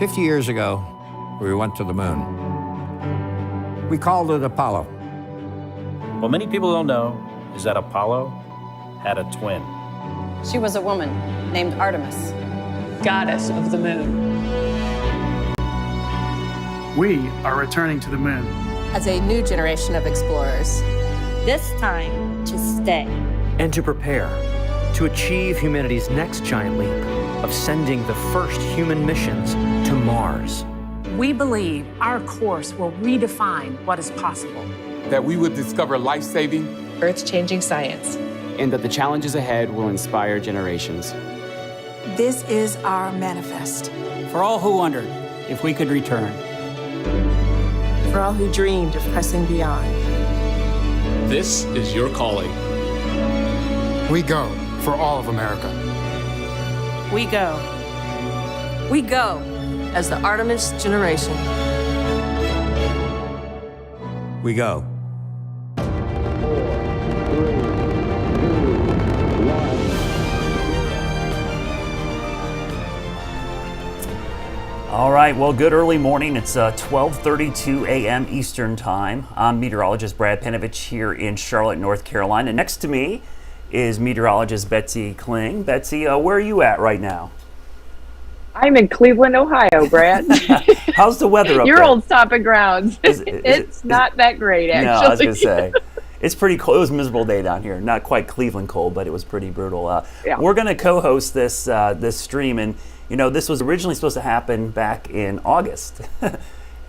50 years ago, we went to the moon. We called it Apollo. What many people don't know is that Apollo had a twin. She was a woman named Artemis, goddess of the moon. We are returning to the moon. As a new generation of explorers. This time to stay. And to prepare to achieve humanity's next giant leap of sending the first human missions to Mars. We believe our course will redefine what is possible. That we would discover life-saving, earth-changing science. And that the challenges ahead will inspire generations. This is our manifest. For all who wondered if we could return. For all who dreamed of pressing beyond. This is your calling. We go for all of America. We go. We go as the Artemis generation. We go. All right, well, good early morning. It's 12:32 a.m. Eastern Time. I'm meteorologist Brad Panovich here in Charlotte, North Carolina. Next to me is meteorologist Betsy Kling. Betsy, where are you at right now? I'm in Cleveland, Ohio, Brad. How's the weather up Your there? old stomping grounds. It's not that great, actually. No, I was going to say. It's pretty cold. It was a miserable day down here. Not quite Cleveland cold, but it was pretty brutal. Yeah. We're going to co-host this stream, and you know, this was originally supposed to happen back in August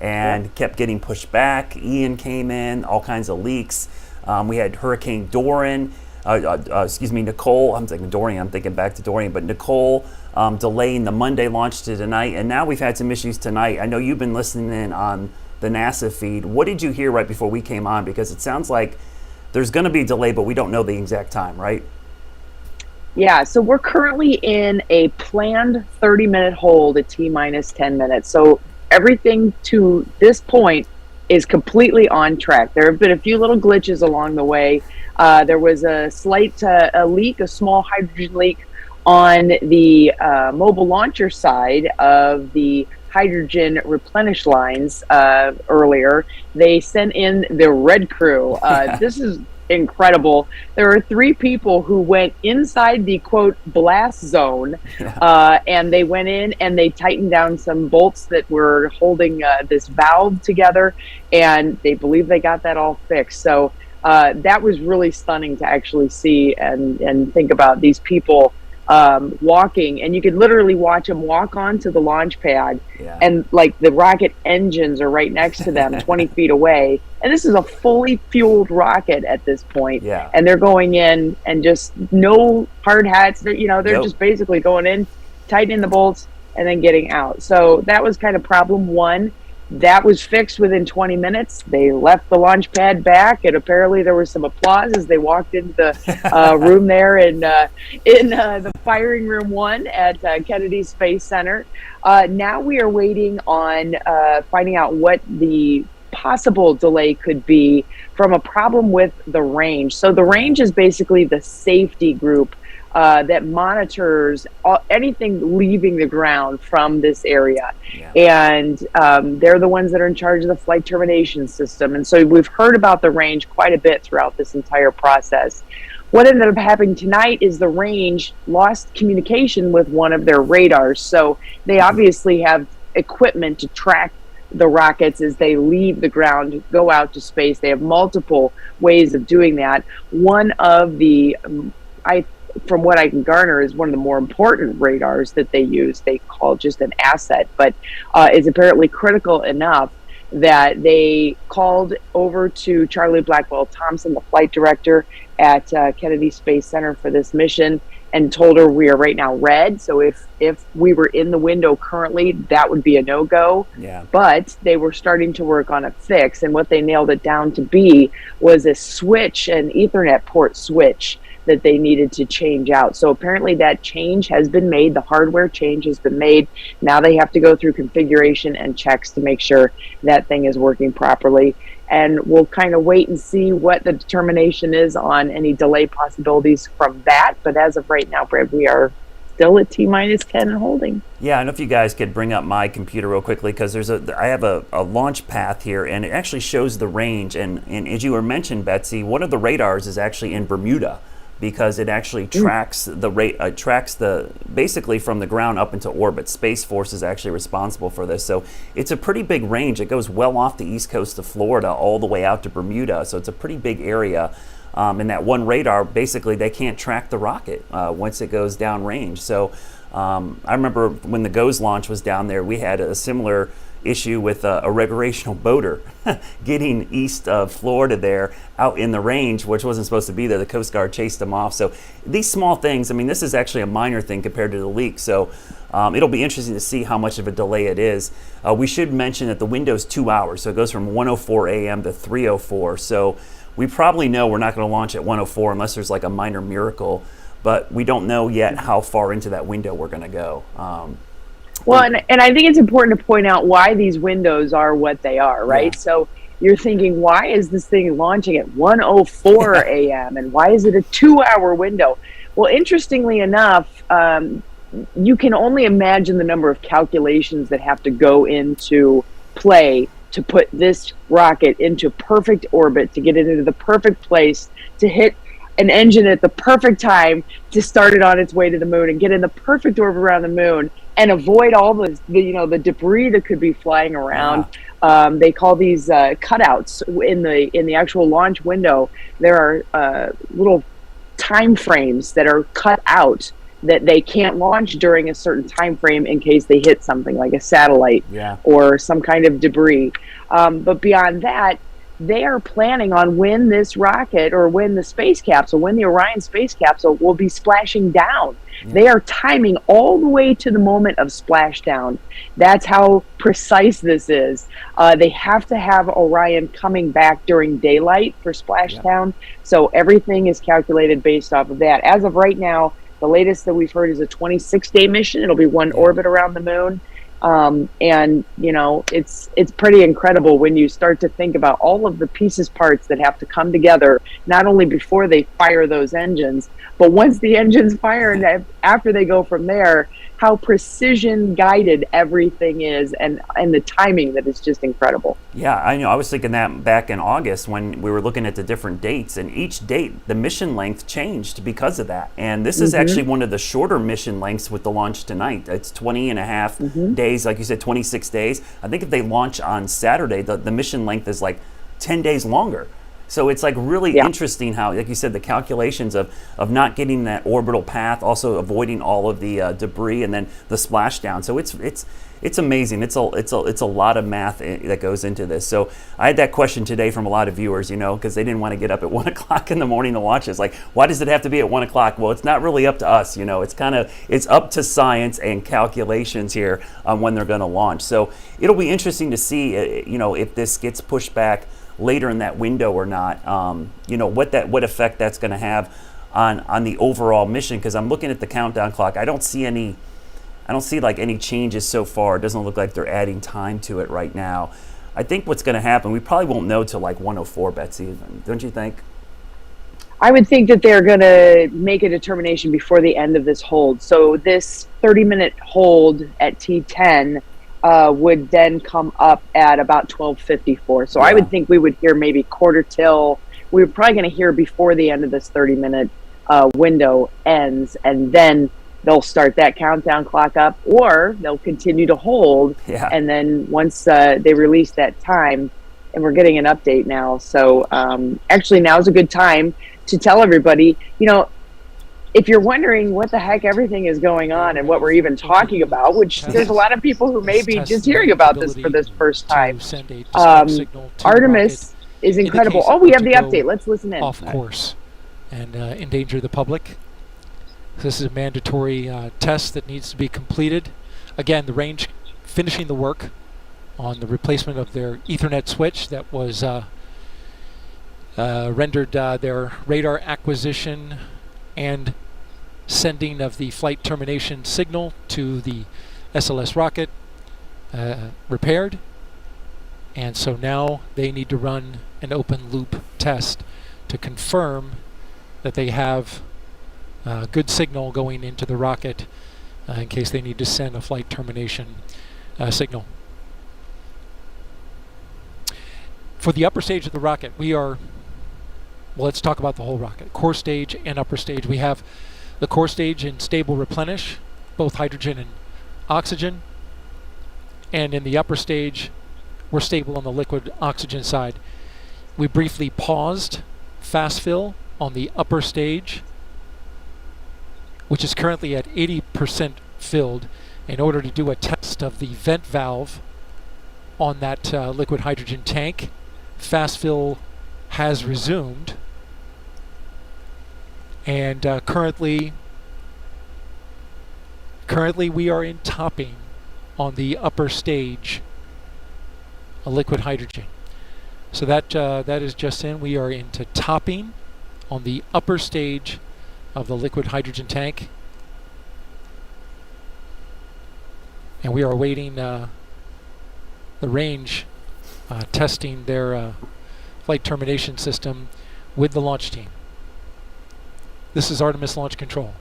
and kept getting pushed back. Ian came in, all kinds of leaks. We had Hurricane Nicole. I'm thinking Dorian. I'm thinking back to Dorian, but Nicole delaying the Monday launch to tonight. And now we've had some issues tonight. I know you've been listening in on the NASA feed. What did you hear right before we came on? Because it sounds like there's going to be a delay, but we don't know the exact time, right? Yeah, so we're currently in a planned 30-minute hold at T-minus 10 minutes. So everything to this point is completely on track. There have been a few little glitches along the way. There was a slight leak, a small hydrogen leak on the mobile launcher side of the hydrogen replenish lines earlier. They sent in the red crew. This is incredible. There are 3 people who went inside the quote blast zone, and they went in and they tightened down some bolts that were holding this valve together, and they believe they got that all fixed. So that was really stunning to actually see and think about these people walking, and you could literally watch them walk onto the launch pad, and like the rocket engines are right next to them 20 feet away, and this is a fully fueled rocket at this point, and they're going in and just no hard hats. They're just basically going in, tightening the bolts, and then getting out. So that was kind of problem one. That was fixed within 20 minutes. They left the launch pad back, and apparently there was some applause as they walked into the room there in the firing room 1 at Kennedy Space Center. Now we are waiting on finding out what the possible delay could be from a problem with the range. So the range is basically the safety group that monitors anything leaving the ground from this area. And they're the ones that are in charge of the flight termination system. And so we've heard about the range quite a bit throughout this entire process. What ended up happening tonight is the range lost communication with one of their radars. So they obviously have equipment to track the rockets as they leave the ground, go out to space. They have multiple ways of doing that. One of the, from what I can garner, is one of the more important radars that they use. They call just an asset, but is apparently critical enough that they called over to Charlie Blackwell Thompson, the flight director at Kennedy Space Center for this mission, and told her we are right now red. So if we were in the window currently, that would be a no-go. But they were starting to work on a fix, and what they nailed it down to be was a switch, an Ethernet port switch that they needed to change out. So apparently that change has been made. The hardware change has been made. Now they have to go through configuration and checks to make sure that thing is working properly. And we'll kind of wait and see what the determination is on any delay possibilities from that. But as of right now, Brad, we are still at T-minus 10 and holding. Yeah, I don't know if you guys could bring up my computer real quickly, because I have a launch path here, and it actually shows the range. And as you were mentioned, Betsy, one of the radars is actually in Bermuda, because it actually tracks basically from the ground up into orbit. Space Force is actually responsible for this. So it's a pretty big range. It goes well off the east coast of Florida all the way out to Bermuda. So it's a pretty big area. And that one radar, basically, they can't track the rocket once it goes downrange. So I remember when the GOES launch was down there, we had a similar issue with a recreational boater getting east of Florida there out in the range, which wasn't supposed to be there. The Coast Guard chased them off. So these small things, I mean, this is actually a minor thing compared to the leak. So it'll be interesting to see how much of a delay it is. We should mention that the window's 2 hours. So it goes from 1:04 a.m. to 3:04. So we probably know we're not going to launch at 1:04 unless there's like a minor miracle, but we don't know yet how far into that window we're going to go. Well, and I think it's important to point out why these windows are what they are, right? Yeah. So you're thinking, why is this thing launching at 1:04 a.m. and why is it a 2-hour window? Well, interestingly enough, you can only imagine the number of calculations that have to go into play to put this rocket into perfect orbit, to get it into the perfect place, to hit an engine at the perfect time, to start it on its way to the moon and get in the perfect orbit around the moon and avoid all the debris that could be flying around. They call these cutouts in the actual launch window. There are little time frames that are cut out that they can't launch during a certain time frame in case they hit something like a satellite or some kind of debris. But beyond that, they are planning on when this rocket or when the space capsule, when the Orion space capsule will be splashing down. Yeah. They are timing all the way to the moment of splashdown. That's how precise this is. They have to have Orion coming back during daylight for splashdown. Yeah. So everything is calculated based off of that. As of right now, the latest that we've heard is a 26-day mission. It'll be one orbit around the moon. And you know, it's pretty incredible when you start to think about all of the parts that have to come together, not only before they fire those engines, but once the engines fire and after they go from there, how precision guided everything is, and the timing that is just incredible. Yeah, I know. I was thinking that back in August when we were looking at the different dates, and each date the mission length changed because of that. And this is actually one of the shorter mission lengths with the launch tonight. It's 20 and a half days, like you said, 26 days. I think if they launch on Saturday, the mission length is like 10 days longer. So it's like really interesting how, like you said, the calculations of not getting that orbital path, also avoiding all of the debris, and then the splashdown. So it's amazing. It's a lot of math that goes into this. So I had that question today from a lot of viewers, you know, because they didn't want to get up at 1 o'clock in the morning to watch this. Like, why does it have to be at 1 o'clock? Well, it's not really up to us, you know. It's up to science and calculations here on when they're going to launch. So it'll be interesting to see, you know, if this gets pushed back later in that window or not, you know, what effect that's going to have on the overall mission. Because I'm looking at the countdown clock, I don't see like any changes so far. It doesn't look like they're adding time to it right now. I think what's going to happen, we probably won't know till like 1:04, Betsy, don't you think? I would think that they're going to make a determination before the end of this hold. So this 30-minute hold at T10 would then come up at about 12:54. So I would think we would hear maybe quarter till. We're probably going to hear before the end of this 30-minute window ends, and then they'll start that countdown clock up, or they'll continue to hold. Yeah. And then once they release that time, and we're getting an update now. So actually now is a good time to tell everybody, you know, if you're wondering what the heck everything is going on and what we're even talking about, which there's a lot of people who may be just hearing about this for this first time. Artemis is incredible. Oh, we have the update. Let's listen in. Off course and endanger the public. This is a mandatory test that needs to be completed. Again, the range finishing the work on the replacement of their Ethernet switch that was rendered their radar acquisition and sending of the flight termination signal to the SLS rocket repaired. And so now they need to run an open loop test to confirm that they have good signal going into the rocket in case they need to send a flight termination signal. For the upper stage of the rocket, we are, well, let's talk about the whole rocket. Core stage and upper stage. We have the core stage in stable replenish, both hydrogen and oxygen. And in the upper stage, we're stable on the liquid oxygen side. We briefly paused fast fill on the upper stage, which is currently at 80% filled, in order to do a test of the vent valve on that liquid hydrogen tank. Fast fill has resumed, and currently we are in topping on the upper stage of liquid hydrogen. So that is just in. We are into topping on the upper stage of the liquid hydrogen tank, and we are awaiting the range testing their flight termination system with the launch team. This is Artemis Launch Control.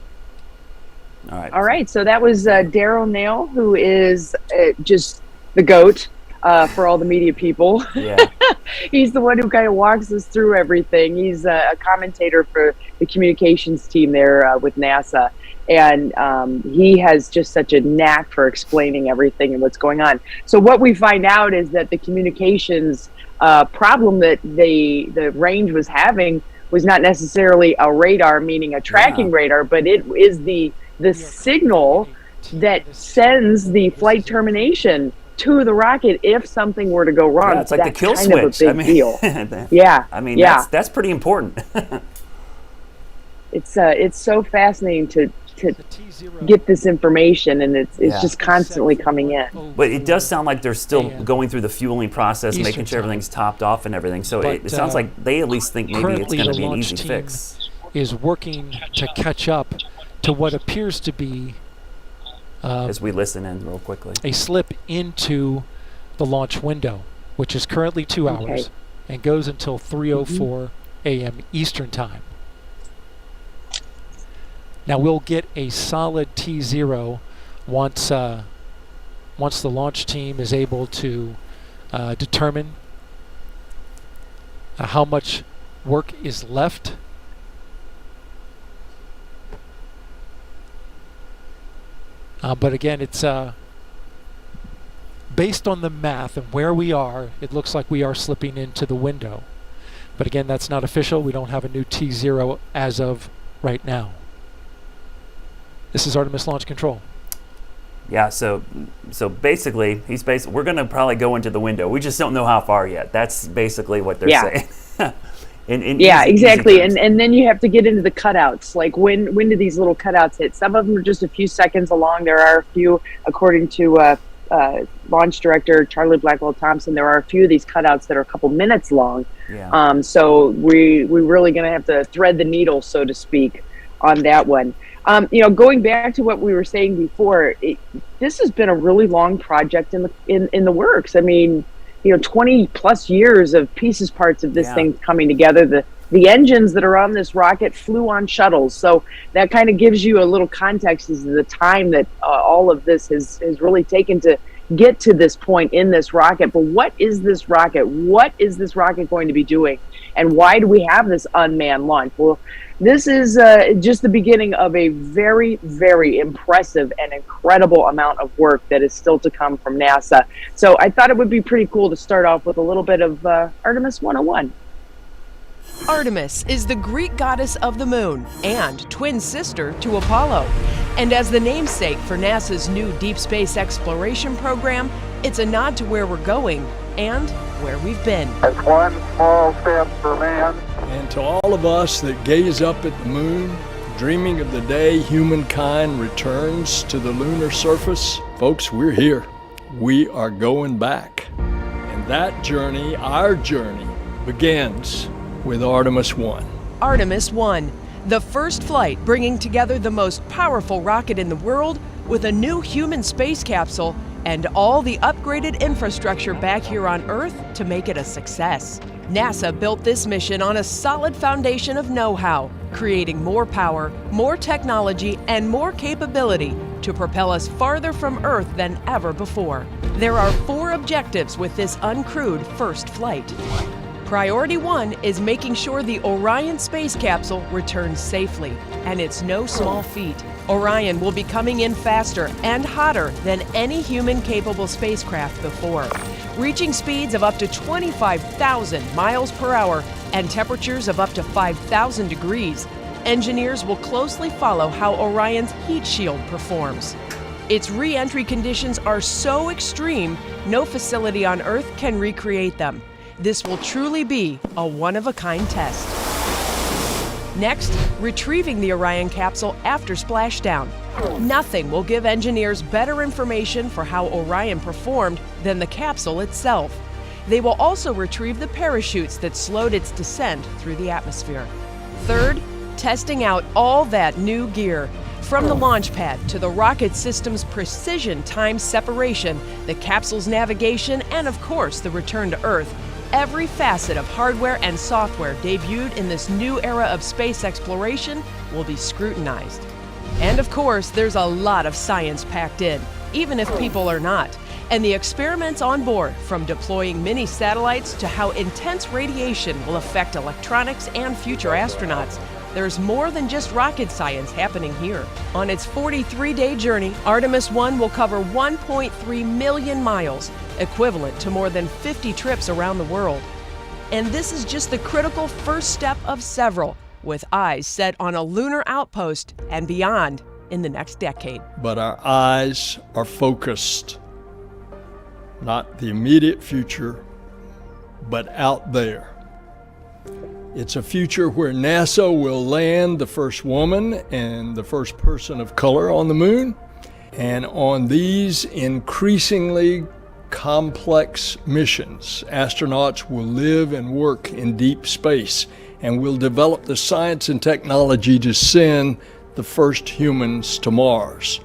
All right. So that was Daryl Nail, who is just the GOAT for all the media people. Yeah. He's the one who kind of walks us through everything. He's a commentator for the communications team there with NASA. And he has just such a knack for explaining everything and what's going on. So what we find out is that the communications problem that the range was having was not necessarily a radar, meaning a tracking radar, but it is the signal that sends the flight termination to the rocket if something were to go wrong. Yeah, it's like the kill kind switch. Of a big deal. Yeah. I mean, yeah. that's pretty important. It's so fascinating to get this information, and it's just constantly coming in. But it does sound like they're still going through the fueling process, making sure everything's topped off and everything. So it sounds like they at least think maybe it's going to be an easy fix. Is working to catch up to what appears to be as we listen in real quickly, a slip into the launch window, which is currently 2 hours and goes until 3:04 a.m. Eastern time. Now we'll get a solid T0 once the launch team is able to determine how much work is left. But again, it's based on the math and where we are, it looks like we are slipping into the window. But again, that's not official. We don't have a new T0 as of right now. This is Artemis Launch Control. Yeah, so basically, we're going to probably go into the window. We just don't know how far yet. That's basically what they're saying. Exactly. And then you have to get into the cutouts. Like when do these little cutouts hit? Some of them are just a few seconds along. There are a few, according to launch director Charlie Blackwell Thompson, there are a few of these cutouts that are a couple minutes long. Yeah. So we're really going to have to thread the needle, so to speak, on that one. Going back to what we were saying before, this has been a really long project in the works. I mean, 20 plus years of parts of this thing coming together. The engines that are on this rocket flew on shuttles, so that kind of gives you a little context as to the time that all of this has really taken to get to this point in this rocket. But what is this rocket? What is this rocket going to be doing? And why do we have this unmanned launch? Well, this is just the beginning of a very, very impressive and incredible amount of work that is still to come from NASA. So I thought it would be pretty cool to start off with a little bit of Artemis 101. Artemis is the Greek goddess of the moon and twin sister to Apollo. And as the namesake for NASA's new deep space exploration program, it's a nod to where we're going and where we've been. That's one small step for man. And to all of us that gaze up at the moon, dreaming of the day humankind returns to the lunar surface, folks, we're here. We are going back. And that journey, our journey, begins with Artemis 1. Artemis 1, the first flight bringing together the most powerful rocket in the world with a new human space capsule and all the upgraded infrastructure back here on Earth to make it a success. NASA built this mission on a solid foundation of know-how, creating more power, more technology, and more capability to propel us farther from Earth than ever before. There are 4 objectives with this uncrewed first flight. Priority 1 is making sure the Orion space capsule returns safely, and it's no small feat. Orion will be coming in faster and hotter than any human-capable spacecraft before, reaching speeds of up to 25,000 miles per hour and temperatures of up to 5,000 degrees. Engineers will closely follow how Orion's heat shield performs. Its re-entry conditions are so extreme, no facility on Earth can recreate them. This will truly be a one-of-a-kind test. Next, retrieving the Orion capsule after splashdown. Nothing will give engineers better information for how Orion performed than the capsule itself. They will also retrieve the parachutes that slowed its descent through the atmosphere. Third, testing out all that new gear. From the launch pad to the rocket system's precision time separation, the capsule's navigation, and of course the return to Earth, every facet of hardware and software debuted in this new era of space exploration will be scrutinized. And of course, there's a lot of science packed in, even if people are not. And the experiments on board, from deploying mini satellites to how intense radiation will affect electronics and future astronauts, there's more than just rocket science happening here. On its 43-day journey, Artemis 1 will cover 1.3 million miles, equivalent to more than 50 trips around the world. And this is just the critical first step of several, with eyes set on a lunar outpost and beyond in the next decade. But our eyes are focused, not the immediate future, but out there. It's a future where NASA will land the first woman and the first person of color on the moon. And on these increasingly complex missions, astronauts will live and work in deep space and will develop the science and technology to send the first humans to Mars.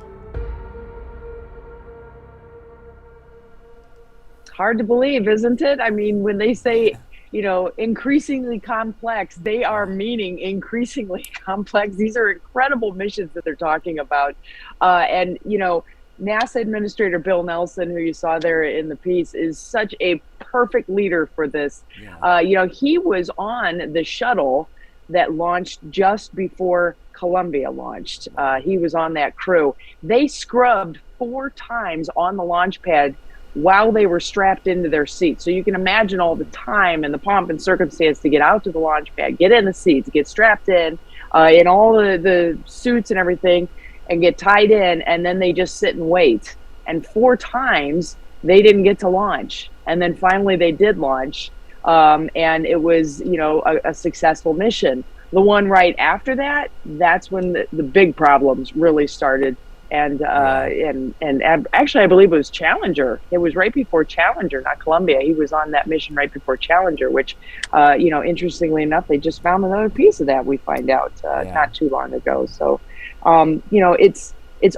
It's hard to believe, isn't it? I mean, when they say, you know, increasingly complex, they are meaning increasingly complex. These are incredible missions that they're talking about. And, you know, NASA Administrator Bill Nelson, who you saw there in the piece, is such a perfect leader for this. Yeah. You know, he was on the shuttle that launched just before Columbia launched. He was on that crew. They scrubbed 4 times on the launch pad while they were strapped into their seats. So you can imagine all the time and the pomp and circumstance to get out to the launch pad, get in the seats, get strapped in all the suits and everything, and get tied in, and then they just sit and wait. And 4 times they didn't get to launch. And then finally they did launch, and it was, you know, a successful mission. The one right after that, that's when the big problems really started. And actually, I believe it was Challenger. It was right before Challenger, not Columbia. He was on that mission right before Challenger, which, you know, interestingly enough, they just found another piece of that, we find out not too long ago. So, you know, it's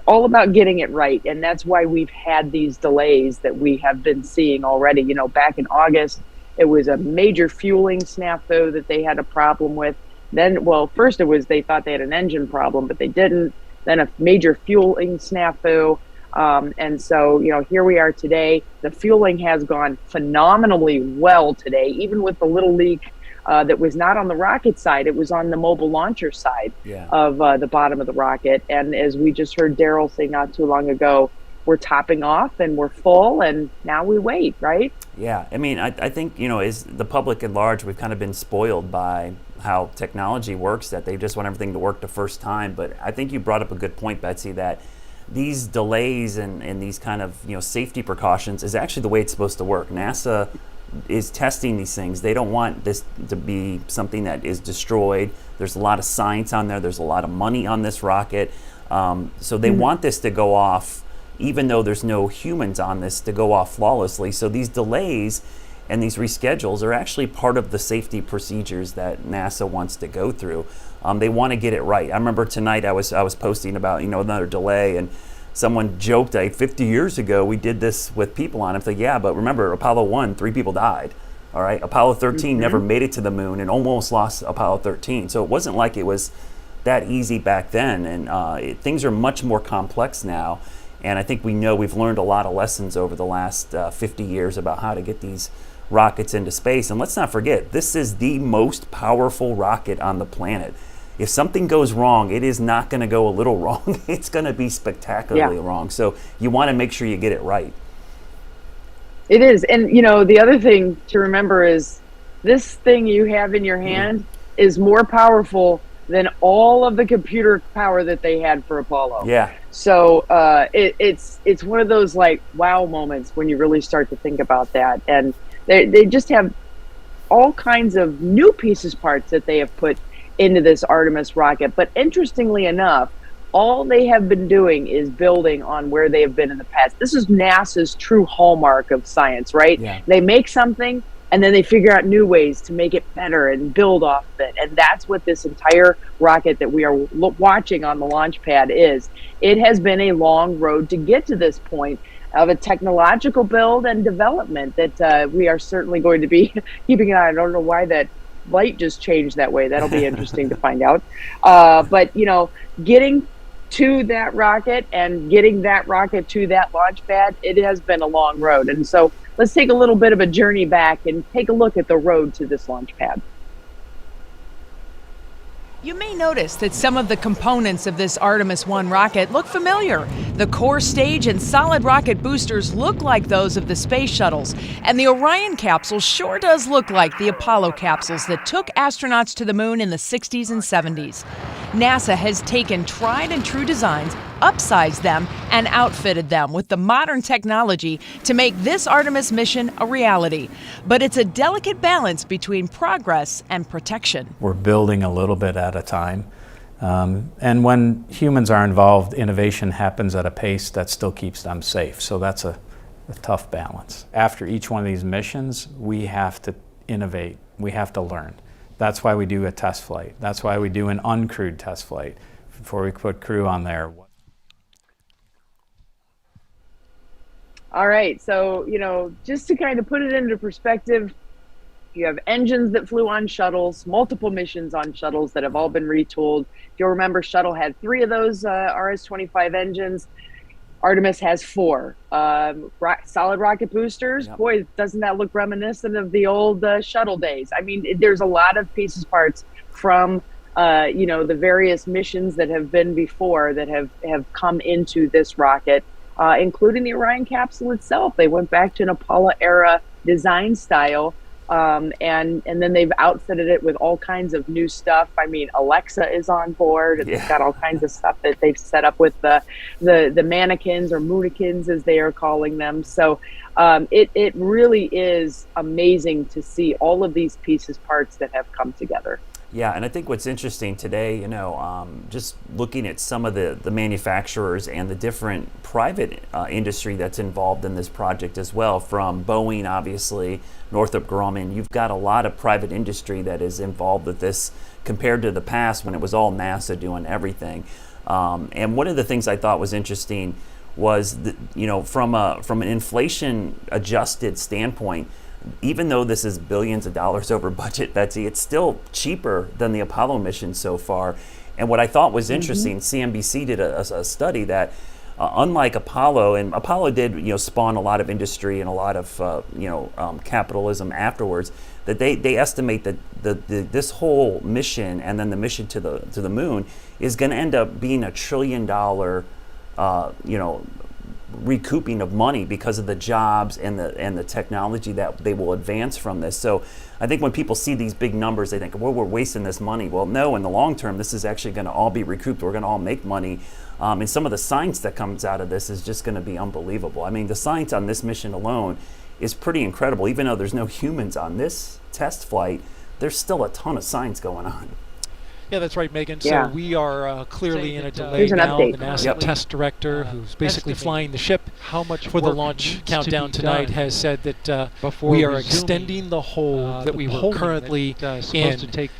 all about getting it right. And that's why we've had these delays that we have been seeing already. You know, back in August, it was a major fueling snafu that they had a problem with. Then, well, first it was they thought they had an engine problem, but they didn't. Then a major fueling snafu. And so, you know, here we are today. The fueling has gone phenomenally well today, even with the little leak that was not on the rocket side. It was on the mobile launcher side of the bottom of the rocket. And as we just heard Daryl say not too long ago, we're topping off and we're full, and now we wait, right? Yeah, I mean, I think, you know, as the public at large, we've kind of been spoiled by how technology works, that they just want everything to work the first time. But I think you brought up a good point, Betsy, that these delays and these kind of, you know, safety precautions is actually the way it's supposed to work. NASA is testing these things. They don't want this to be something that is destroyed. There's a lot of science on there. There's a lot of money on this rocket. So they want this to go off, even though there's no humans on this, to go off flawlessly. So these delays and these reschedules are actually part of the safety procedures that NASA wants to go through. They want to get it right. I remember tonight I was posting about, you know, another delay, and someone joked, 50 years ago we did this with people on it. It's like, yeah, but remember Apollo 1, 3 people died. All right, Apollo 13 never made it to the moon and almost lost Apollo 13. So it wasn't like it was that easy back then, and things are much more complex now. And I think we've learned a lot of lessons over the last 50 years about how to get these rockets into space. And let's not forget, this is the most powerful rocket on the planet. If something goes wrong, it is not going to go a little wrong. It's going to be spectacularly wrong. So you want to make sure you get it right. It is. And, the other thing to remember is this thing you have in your hand is more powerful than all of the computer power that they had for Apollo. Yeah. So it's one of those like wow moments when you really start to think about that. And they just have all kinds of new pieces parts that they have put into this Artemis rocket. But interestingly enough, all they have been doing is building on where they have been in the past. This is NASA's true hallmark of science, right? Yeah. They make something and then they figure out new ways to make it better and build off of it. And that's what this entire rocket that we are watching on the launch pad is. It has been a long road to get to this point of a technological build and development that we are certainly going to be keeping an eye on. I don't know why that light just changed that way. That'll be interesting to find out. But, getting to that rocket and getting that rocket to that launch pad, it has been a long road. And so let's take a little bit of a journey back and take a look at the road to this launch pad. You may notice that some of the components of this Artemis 1 rocket look familiar. The core stage and solid rocket boosters look like those of the space shuttles, and the Orion capsule sure does look like the Apollo capsules that took astronauts to the moon in the 60s and 70s. NASA has taken tried and true designs, upsized them, and outfitted them with the modern technology to make this Artemis mission a reality. But it's a delicate balance between progress and protection. We're building a little bit at a time. And when humans are involved, innovation happens at a pace that still keeps them safe. So that's a tough balance. After each one of these missions, we have to innovate. We have to learn. That's why we do a test flight. That's why we do an uncrewed test flight before we put crew on there. All right, so, just to kind of put it into perspective, you have engines that flew on shuttles, multiple missions on shuttles that have all been retooled. If you'll remember, Shuttle had 3 of those RS-25 engines. Artemis has 4. Solid rocket boosters, boy, doesn't that look reminiscent of the old shuttle days? I mean, there's a lot of pieces parts from, the various missions that have been before that have come into this rocket, including the Orion capsule itself. They went back to an Apollo era design style, and then they've outfitted it with all kinds of new stuff. I mean, Alexa is on board, and they've got all kinds of stuff that they've set up with the mannequins or moonikins, as they are calling them. So it really is amazing to see all of these pieces parts that have come together. Yeah, and I think what's interesting today, just looking at some of the manufacturers and the different private industry that's involved in this project as well, from Boeing, obviously, Northrop Grumman. You've got a lot of private industry that is involved with this compared to the past when it was all NASA doing everything. And one of the things I thought was interesting was, from an inflation-adjusted standpoint, even though this is billions of dollars over budget, Betsy, it's still cheaper than the Apollo mission so far. And what I thought was interesting, CNBC did a study that, unlike Apollo, and Apollo did spawn a lot of industry and a lot of capitalism afterwards, that they estimate that this whole mission and then the mission to the moon is going to end up being $1 trillion, recouping of money because of the jobs and the technology that they will advance from this. So I think when people see these big numbers, they think, well, we're wasting this money. Well, no, in the long term, this is actually going to all be recouped. We're going to all make money. And some of the science that comes out of this is just going to be unbelievable. I mean, the science on this mission alone is pretty incredible. Even though there's no humans on this test flight, there's still a ton of science going on. Yeah, that's right, Megan. Yeah. So we are clearly in a delay Here's an now. update. The NASA test director, who's basically flying the ship for the launch countdown tonight, has said that we are extending the hold that we were currently in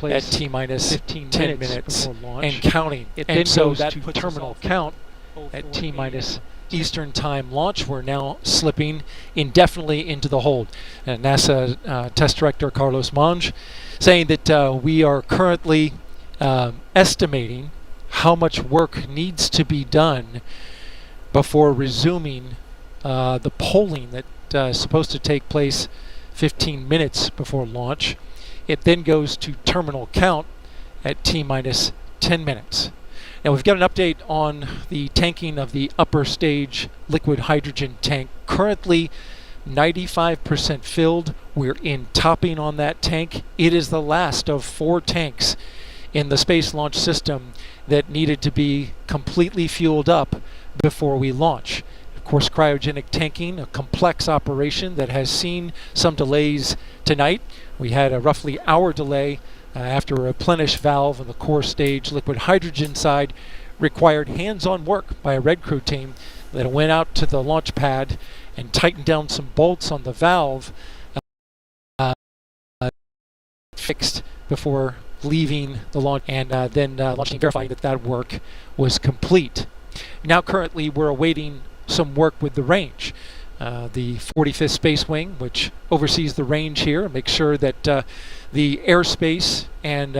at T-minus 10 minutes and counting. And so that puts terminal count at T-minus Eastern Time launch. We're now slipping indefinitely into the hold. NASA Test Director Carlos Monge saying that we are currently estimating how much work needs to be done before resuming the polling that is supposed to take place 15 minutes before launch. It then goes to terminal count at T-minus 10 minutes. Now we've got an update on the tanking of the upper stage liquid hydrogen tank. Currently 95% filled. We're in topping on that tank. It is the last of 4 tanks in the Space Launch System that needed to be completely fueled up before we launch. Of course, cryogenic tanking, a complex operation that has seen some delays tonight. We had a roughly hour delay after a replenish valve on the core stage liquid hydrogen side required hands-on work by a Red Crew team that went out to the launch pad and tightened down some bolts on the valve fixed before leaving the launch, and then launching, verifying that work was complete. Now currently we're awaiting some work with the range. The 45th Space Wing, which oversees the range here, and makes sure that the airspace and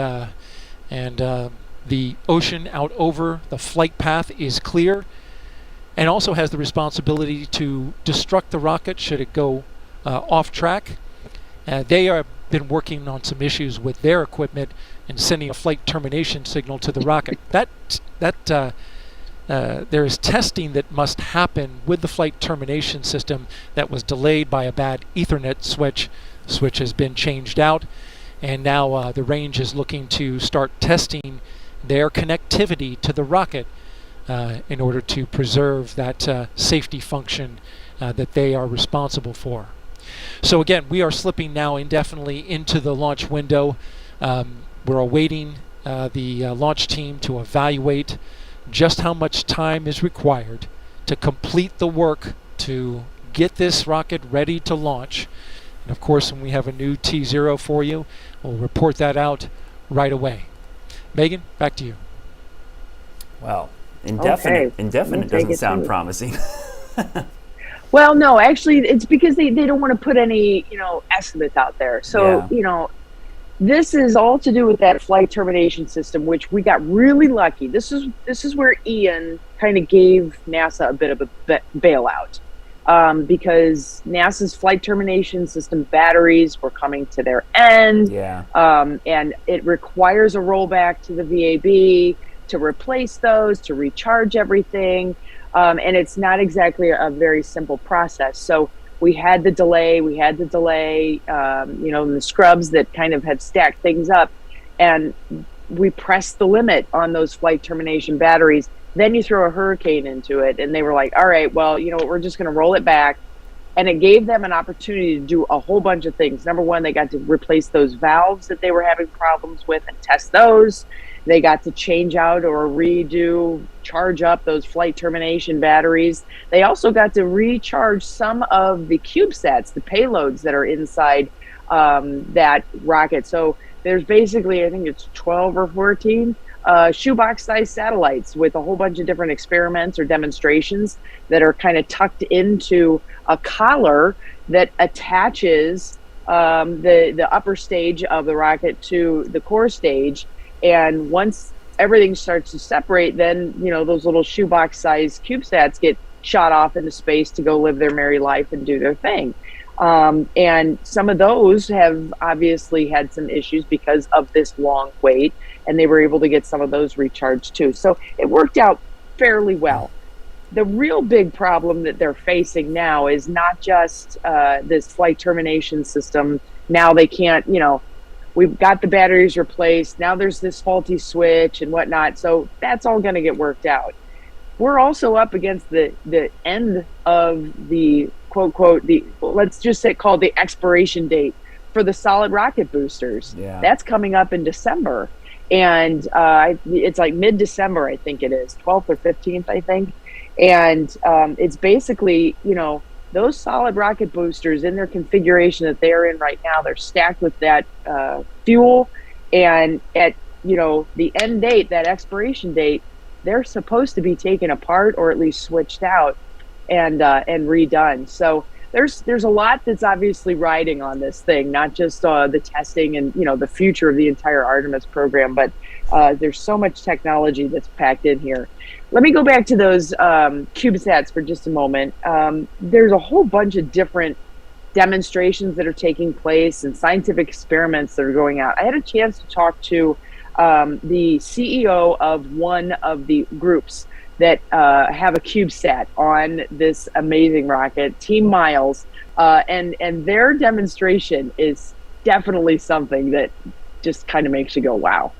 the ocean out over the flight path is clear, and also has the responsibility to destruct the rocket should it go off track. They have been working on some issues with their equipment and sending a flight termination signal to the rocket. There is testing that must happen with the flight termination system that was delayed by a bad Ethernet switch. The switch has been changed out, and now the range is looking to start testing their connectivity to the rocket in order to preserve that safety function that they are responsible for. So again, we are slipping now indefinitely into the launch window. We're awaiting the launch team to evaluate just how much time is required to complete the work to get this rocket ready to launch. And of course, when we have a new T0 for you, we'll report that out right away. Megan, back to you. Well, indefinite doesn't sound promising. Well, no, actually, it's because they don't want to put any, estimates out there. So, this is all to do with that flight termination system, which we got really lucky. This is where Ian kind of gave NASA a bit of a bailout, because NASA's flight termination system batteries were coming to their end. Yeah. And it requires a rollback to the VAB to replace those, to recharge everything. And it's not exactly a very simple process. So we had the delay, and the scrubs that kind of had stacked things up, and we pressed the limit on those flight termination batteries. Then you throw a hurricane into it, and they were like, all right, well, you know what, we're just going to roll it back. And it gave them an opportunity to do a whole bunch of things. Number one, they got to replace those valves that they were having problems with and test those. They got to change out or redo, charge up those flight termination batteries. They also got to recharge some of the CubeSats, the payloads that are inside that rocket. So there's basically, I think it's 12 or 14 shoebox-sized satellites with a whole bunch of different experiments or demonstrations that are kind of tucked into a collar that attaches the upper stage of the rocket to the core stage. And once everything starts to separate, then, you know, those little shoebox-sized CubeSats get shot off into space to go live their merry life and do their thing. And some of those have obviously had some issues because of this long wait, and they were able to get some of those recharged too. So it worked out fairly well. The real big problem that they're facing now is not just this flight termination system. Now they can't, you know, we've got the batteries replaced. Now there's this faulty switch and whatnot. So that's all going to get worked out. We're also up against the end of the quote, let's just say called the expiration date for the solid rocket boosters. Yeah. That's coming up in December. And it's like mid-December, I think it is, 12th or 15th, I think. And it's basically, you know, those solid rocket boosters in their configuration that they're in right now, they're stacked with that fuel. And at, you know, the end date, that expiration date, they're supposed to be taken apart or at least switched out and redone. So there's a lot that's obviously riding on this thing, not just the testing and the future of the entire Artemis program, but there's so much technology that's packed in here. Let me go back to those CubeSats for just a moment. There's a whole bunch of different demonstrations that are taking place and scientific experiments that are going out. I had a chance to talk to the CEO of one of the groups that have a CubeSat on this amazing rocket, Team Miles, and their demonstration is definitely something that just kind of makes you go, wow.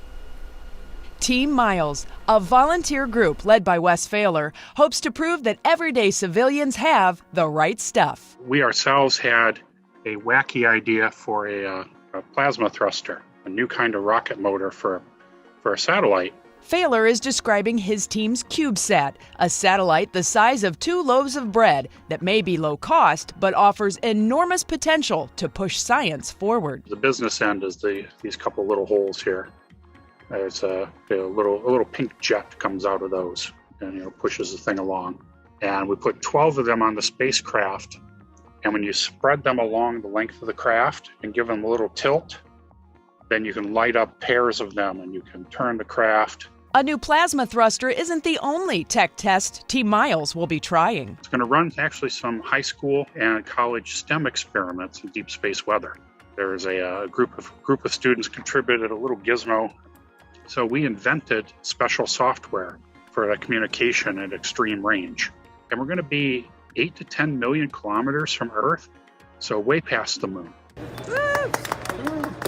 Team Miles, a volunteer group led by Wes Failer, hopes to prove that everyday civilians have the right stuff. We ourselves had a wacky idea for a plasma thruster, a new kind of rocket motor for a satellite. Failer is describing his team's CubeSat, a satellite the size of 2 loaves of bread that may be low cost but offers enormous potential to push science forward. The business end is these couple little holes here. There's a little pink jet comes out of those and pushes the thing along. And we put 12 of them on the spacecraft. And when you spread them along the length of the craft and give them a little tilt, then you can light up pairs of them and you can turn the craft. A new plasma thruster isn't the only tech test Team Miles will be trying. It's going to run actually some high school and college STEM experiments in deep space weather. There's a group of students contributed a little gizmo. So we invented special software for that communication at extreme range. And we're going to be 8 to 10 million kilometers from Earth, so way past the moon.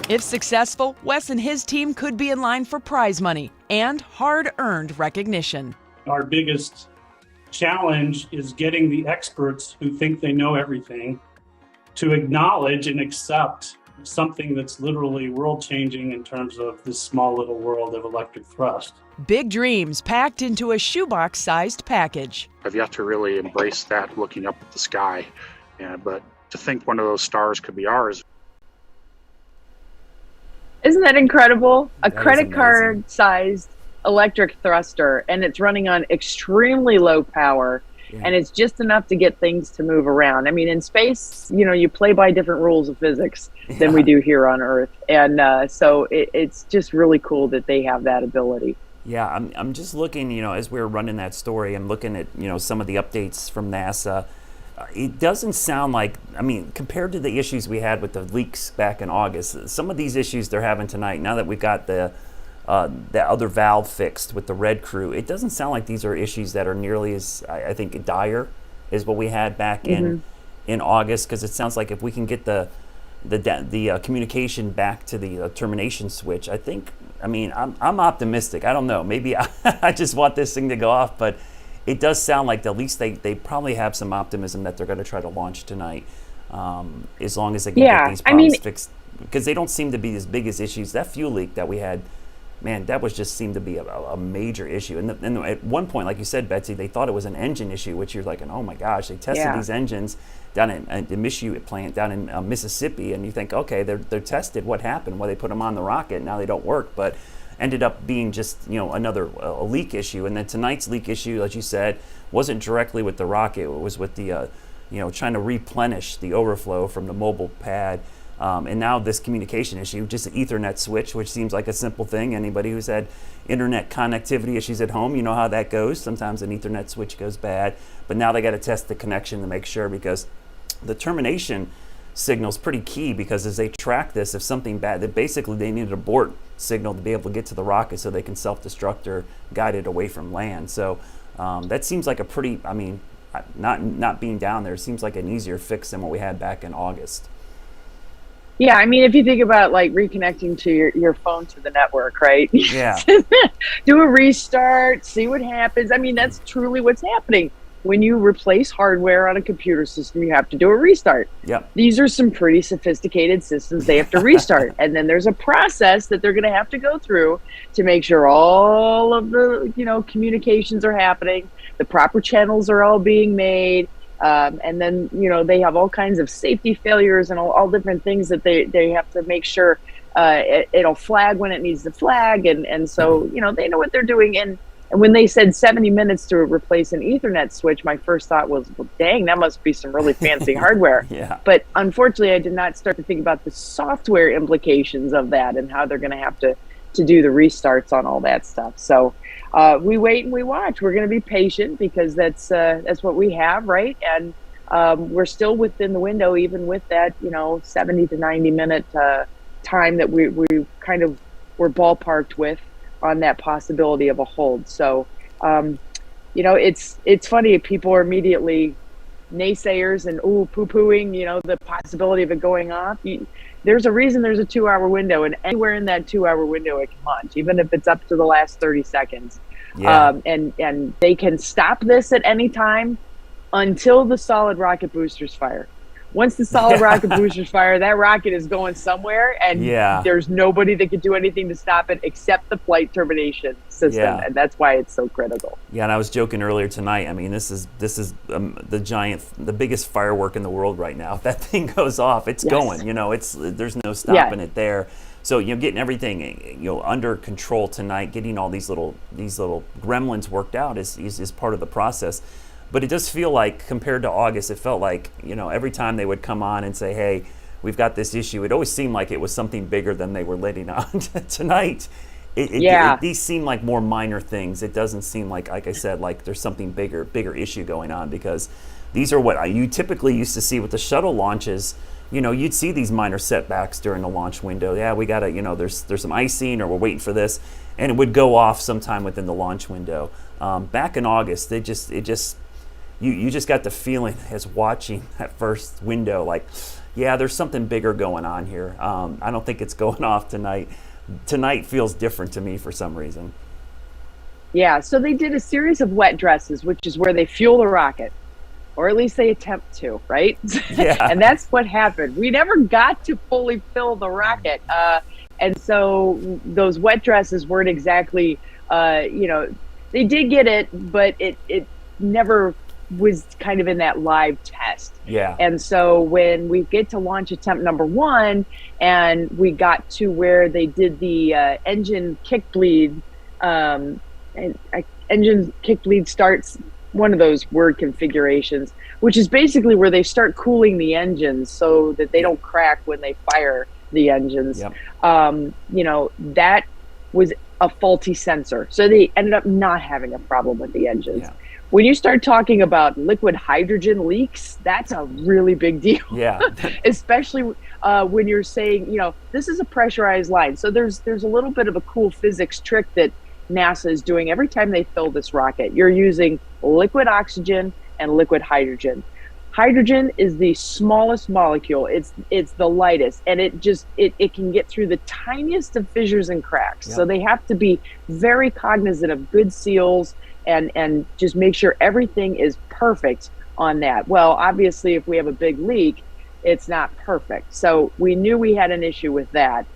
If successful, Wes and his team could be in line for prize money and hard-earned recognition. Our biggest challenge is getting the experts who think they know everything to acknowledge and accept something that's literally world-changing in terms of this small little world of electric thrust. Big dreams packed into a shoebox-sized package. I've yet to really embrace that looking up at the sky, but to think one of those stars could be ours. Isn't that incredible? A credit card-sized electric thruster, and it's running on extremely low power. Yeah. And it's just enough to get things to move around. I mean, in space, you play by different rules of physics than we do here on Earth. And so it's just really cool that they have that ability. Yeah, I'm just looking, as we were running that story, I'm looking at, some of the updates from NASA. It doesn't sound like, compared to the issues we had with the leaks back in August, some of these issues they're having tonight, now that we've got the other valve fixed with the red crew, it doesn't sound like these are issues that are nearly as, I think, dire as what we had back in August, because it sounds like if we can get the communication back to the termination switch, I think, I'm optimistic. I don't know, maybe I just want this thing to go off, but it does sound like at least they probably have some optimism that they're going to try to launch tonight, as long as they can get these problems fixed, because they don't seem to be as big as issues. That fuel leak that we had, man, that was just seemed to be a major issue. And at one point, like you said, Betsy, they thought it was an engine issue, which you're like, oh my gosh, they tested these engines down at the Michigan plant down in Mississippi, and you think, okay, they're tested. What happened? Well, they put them on the rocket, now they don't work, but ended up being just another a leak issue. And then tonight's leak issue, as you said, wasn't directly with the rocket. It was with the trying to replenish the overflow from the mobile pad. And now this communication issue, just an Ethernet switch, which seems like a simple thing. Anybody who's had internet connectivity issues at home, you know how that goes. Sometimes an Ethernet switch goes bad, but now they got to test the connection to make sure, because the termination signal is pretty key, because as they track this, if something bad, that basically they need an abort signal to be able to get to the rocket so they can self-destruct or guide it away from land. So that seems like a pretty, not being down there, seems like an easier fix than what we had back in August. Yeah, if you think about like reconnecting to your phone to the network, right? Yeah. Do a restart, see what happens. That's truly what's happening. When you replace hardware on a computer system, you have to do a restart. Yep. These are some pretty sophisticated systems. They have to restart. And then there's a process that they're going to have to go through to make sure all of the, communications are happening. The proper channels are all being made. And then, they have all kinds of safety failures and all different things that they have to make sure it'll flag when it needs to flag. And so, they know what they're doing. And And when they said 70 minutes to replace an Ethernet switch, my first thought was, well, dang, that must be some really fancy hardware. Yeah. But unfortunately, I did not start to think about the software implications of that and how they're going to have to do the restarts on all that stuff. So we wait and we watch. We're going to be patient because that's what we have, right? And we're still within the window, even with that, 70 to 90 minute time that we kind of were ballparked with on that possibility of a hold. So, it's funny. People are immediately naysayers and poo-pooing, the possibility of it going off. There's a reason there's a 2-hour window, and anywhere in that 2-hour window it can launch, even if it's up to the last 30 seconds. Yeah. And they can stop this at any time until the solid rocket boosters fire. Once the solid rocket boosters fire, that rocket is going somewhere, and there's nobody that could do anything to stop it except the flight termination system, and that's why it's so critical. Yeah, and I was joking earlier tonight. I mean, this is the biggest firework in the world right now. If that thing goes off, it's going. There's no stopping it there. So getting everything under control tonight, getting all these little gremlins worked out is part of the process. But it does feel like, compared to August, it felt like, every time they would come on and say, hey, we've got this issue, it always seemed like it was something bigger than they were letting on. Tonight, these seem like more minor things. It doesn't seem like I said, like there's something bigger issue going on, because these are what you typically used to see with the shuttle launches. You'd see these minor setbacks during the launch window. Yeah, we got to, there's some icing, or we're waiting for this, and it would go off sometime within the launch window. Back in August, you just got the feeling as watching that first window, like, yeah, there's something bigger going on here. I don't think it's going off tonight. Tonight feels different to me for some reason. Yeah, so they did a series of wet dresses, which is where they fuel the rocket, or at least they attempt to, right? Yeah. And that's what happened. We never got to fully fill the rocket. And so those wet dresses weren't exactly, they did get it, but it never was kind of in that live test. Yeah. And so when we get to launch attempt number 1, and we got to where they did the engine kick bleed, engine kick bleed starts, one of those word configurations, which is basically where they start cooling the engines so that they don't crack when they fire the engines. Yep. That was a faulty sensor. So they ended up not having a problem with the engines. Yeah. When you start talking about liquid hydrogen leaks, that's a really big deal. Yeah. Especially when you're saying, this is a pressurized line. So there's a little bit of a cool physics trick that NASA is doing every time they fill this rocket. You're using liquid oxygen and liquid hydrogen. Hydrogen is the smallest molecule. It's the lightest, and it can get through the tiniest of fissures and cracks. Yeah. So they have to be very cognizant of good seals and just make sure everything is perfect on that. Well, obviously, if we have a big leak, it's not perfect. So we knew we had an issue with that.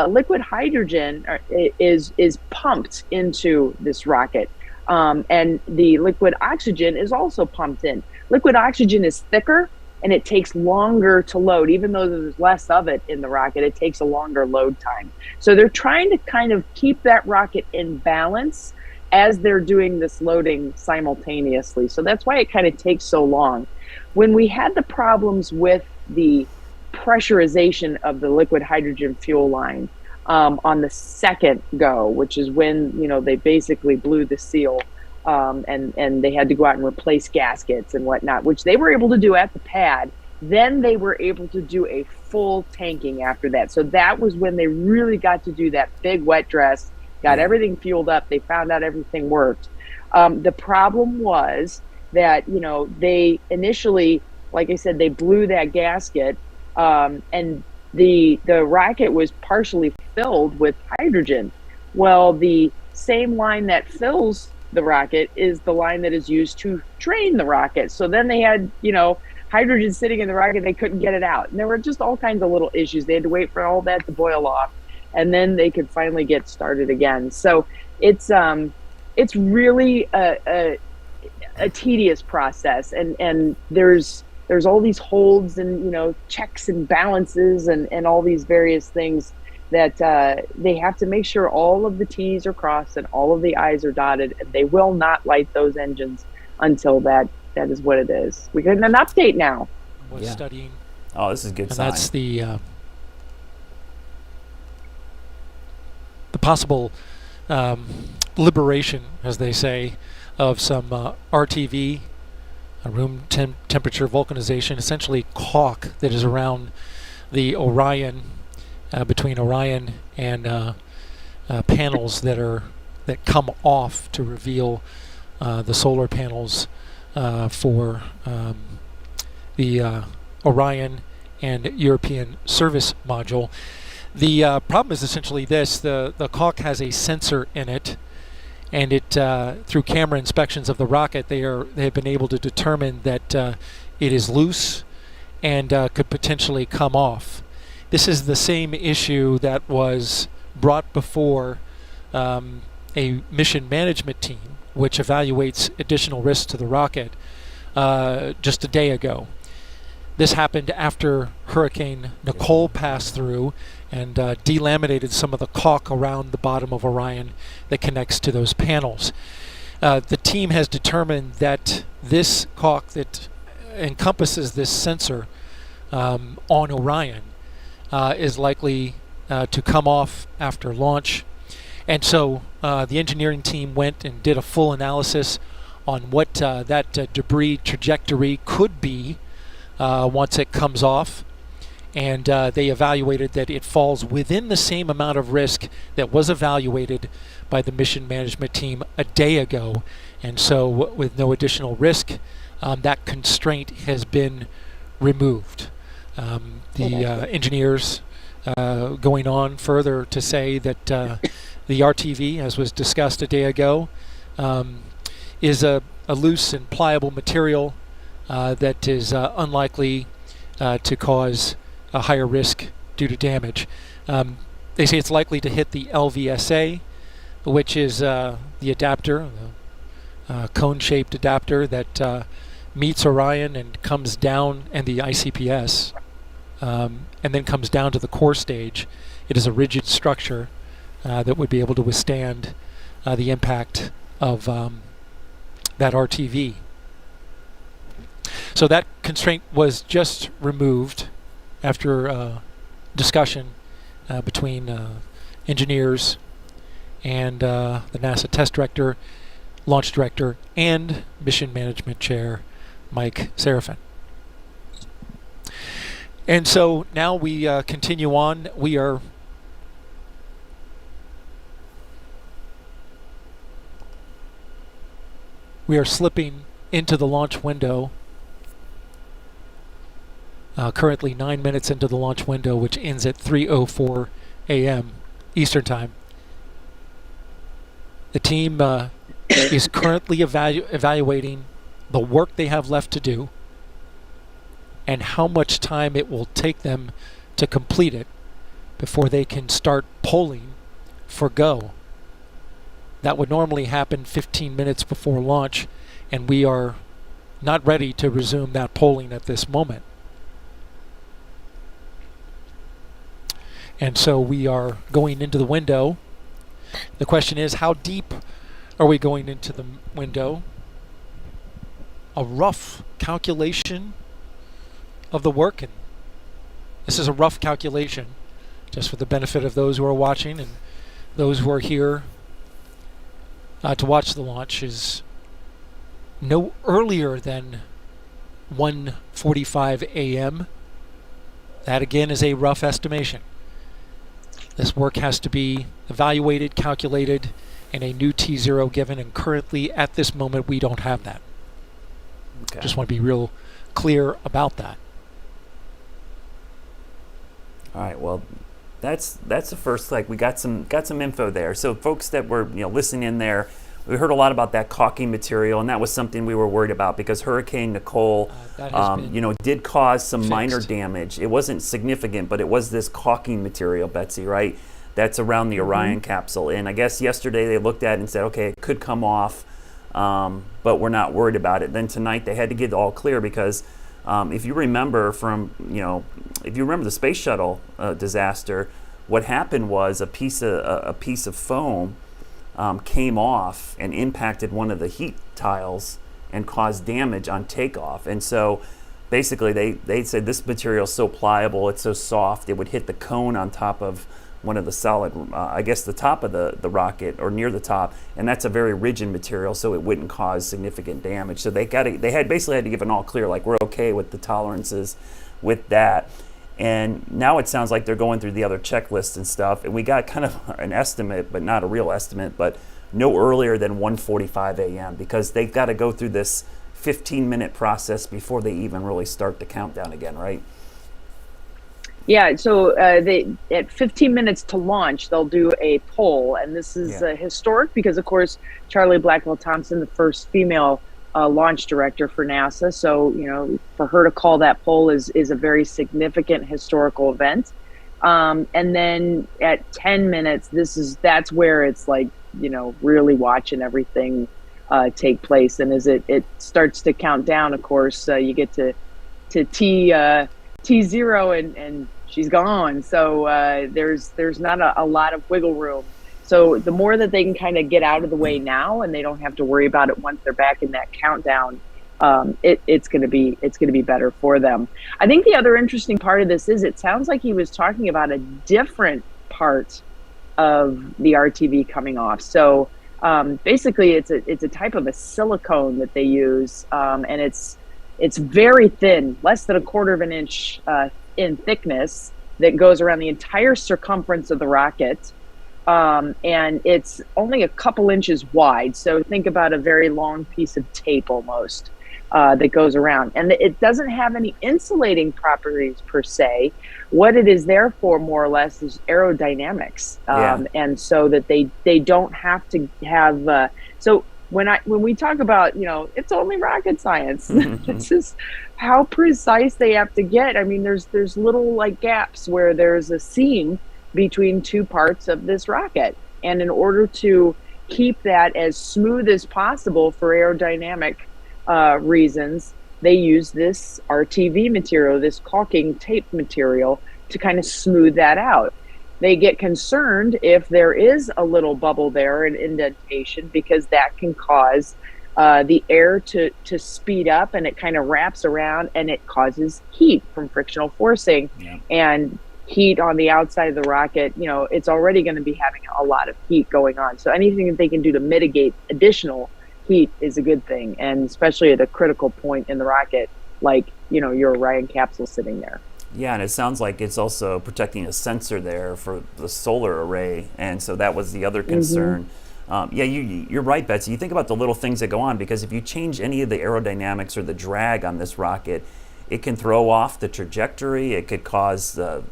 Liquid hydrogen is pumped into this rocket, and the liquid oxygen is also pumped in. Liquid oxygen is thicker, and it takes longer to load. Even though there's less of it in the rocket, it takes a longer load time. So they're trying to kind of keep that rocket in balance as they're doing this loading simultaneously. So that's why it kind of takes so long. When we had the problems with the pressurization of the liquid hydrogen fuel line on the second go, which is when they basically blew the seal, and they had to go out and replace gaskets and whatnot, which they were able to do at the pad. Then they were able to do a full tanking after that. So that was when they really got to do that big wet dress, got everything fueled up. They found out everything worked. The problem was that, they initially, like I said, they blew that gasket, and the rocket was partially filled with hydrogen. Well, the same line that fills the rocket is the line that is used to drain the rocket. So then they had, hydrogen sitting in the rocket, they couldn't get it out. And there were just all kinds of little issues. They had to wait for all that to boil off, and then they could finally get started again. So it's really a tedious process, and there's all these holds and checks and balances and all these various things that they have to make sure all of the T's are crossed and all of the I's are dotted, and they will not light those engines until that is what it is. We're getting an update now. Was studying. Oh, this is a good sign. That's the possible liberation, as they say, of some RTV, room temperature vulcanization, essentially caulk that is around the Orion, between Orion and panels that come off to reveal the solar panels for the Orion and European service module. The problem is essentially this: the caulk has a sensor in it, and it through camera inspections of the rocket, they have been able to determine that it is loose and could potentially come off. This is the same issue that was brought before a mission management team, which evaluates additional risks to the rocket, just a day ago. This happened after Hurricane Nicole passed through and delaminated some of the caulk around the bottom of Orion that connects to those panels. The team has determined that this caulk that encompasses this sensor on Orion is likely to come off after launch. And so the engineering team went and did a full analysis on what that debris trajectory could be once it comes off, and they evaluated that it falls within the same amount of risk that was evaluated by the mission management team a day ago. And so with no additional risk, that constraint has been removed. The engineers going on further to say that the RTV, as was discussed a day ago, is a loose and pliable material that is unlikely to cause a higher risk due to damage. They say it's likely to hit the LVSA, which is the adapter, the cone-shaped adapter that meets Orion and comes down, and the ICPS, and then comes down to the core stage. It is a rigid structure that would be able to withstand the impact of that RTV. So that constraint was just removed after discussion between engineers and the NASA test director, launch director, and mission management chair Mike Serafin. And so now we continue on. We are slipping into the launch window. Currently 9 minutes into the launch window, which ends at 3:04 a.m. Eastern Time. The team is currently evaluating the work they have left to do and how much time it will take them to complete it before they can start polling for go. That would normally happen 15 minutes before launch, and we are not ready to resume that polling at this moment. And so we are going into the window. The question is, how deep are we going into the window? A rough calculation of the work, and this is a rough calculation just for the benefit of those who are watching and those who are here to watch the launch, is no earlier than 1:45 a.m. That again is a rough estimation. This work has to be evaluated, calculated, and a new T0 given, and currently at this moment we don't have that. Okay. Just want to be real clear about that. All right, well, that's the first, like, we got some info there. So folks that were listening in there, we heard a lot about that caulking material, and that was something we were worried about because Hurricane Nicole did cause some minor damage. It wasn't significant, but it was this caulking material, Betsy, right? That's around the Orion capsule. And I guess yesterday they looked at it and said, okay, it could come off, but we're not worried about it. Then tonight they had to get all clear because if you remember the space shuttle disaster, what happened was a piece of foam came off and impacted one of the heat tiles and caused damage on takeoff. And so basically they said this material is so pliable, it's so soft, it would hit the cone on top of one of the solid, I guess the top of the rocket or near the top, and that's a very rigid material, so it wouldn't cause significant damage. So they basically had to give an all clear, like we're okay with the tolerances with that. And now it sounds like they're going through the other checklists and stuff, and we got kind of an estimate, but not a real estimate, but no earlier than 1:45 a.m. because they've got to go through this 15-minute process before they even really start the countdown again, right? Yeah, so they at 15 minutes to launch, they'll do a poll, and this is historic because, of course, Charlie Blackwell Thompson, the first female launch director for NASA, so for her to call that poll is a very significant historical event. And then at 10 minutes, that's where it's like really watching everything take place, and as it starts to count down, of course, you get to T0 and she's gone. So there's not a lot of wiggle room. So the more that they can kind of get out of the way now, and they don't have to worry about it once they're back in that countdown, it's going to be better for them. I think the other interesting part of this is it sounds like he was talking about a different part of the RTV coming off. So basically, it's a type of a silicone that they use, and it's very thin, less than 1/4 of an inch in thickness, that goes around the entire circumference of the rocket, and it's only a couple inches wide. So think about a very long piece of tape almost that goes around, and it doesn't have any insulating properties per se. What it is there for, more or less, is aerodynamics, and so that they don't have to have. So when we talk about it's only rocket science, this is how precise they have to get. I mean, there's little like gaps where there's a seam between two parts of this rocket, and in order to keep that as smooth as possible for aerodynamic reasons, they use this RTV material, this caulking tape material, to kind of smooth that out. They get concerned if there is a little bubble there, an indentation, because that can cause the air to speed up, and it kind of wraps around, and it causes heat from frictional forcing. And heat on the outside of the rocket, it's already going to be having a lot of heat going on. So anything that they can do to mitigate additional heat is a good thing, and especially at a critical point in the rocket, like your Orion capsule sitting there. Yeah, and it sounds like it's also protecting a sensor there for the solar array, and so that was the other concern. You're right, Betsy. You think about the little things that go on, because if you change any of the aerodynamics or the drag on this rocket, it can throw off the trajectory. It could cause the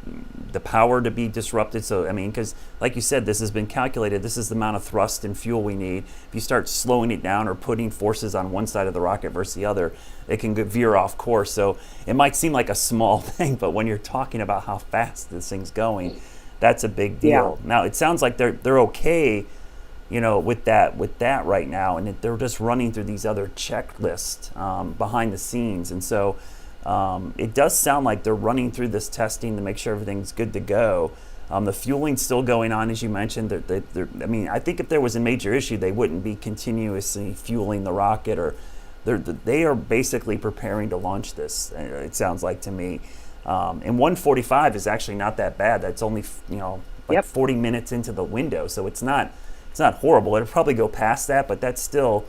power to be disrupted. So, I mean, because like you said, this has been calculated. This is the amount of thrust and fuel we need. If you start slowing it down or putting forces on one side of the rocket versus the other, it can veer off course. So it might seem like a small thing, but when you're talking about how fast this thing's going, that's a big deal. Now, it sounds like they're okay, with that right now, and they're just running through these other checklists behind the scenes. And so it does sound like they're running through this testing to make sure everything's good to go. The fueling's still going on, as you mentioned. I mean, I think if there was a major issue, they wouldn't be continuously fueling the rocket, or they are basically preparing to launch this, it sounds like to me. And 1:45 is actually not that bad. That's only 40 minutes into the window, so it's not horrible. It'll probably go past that, but that still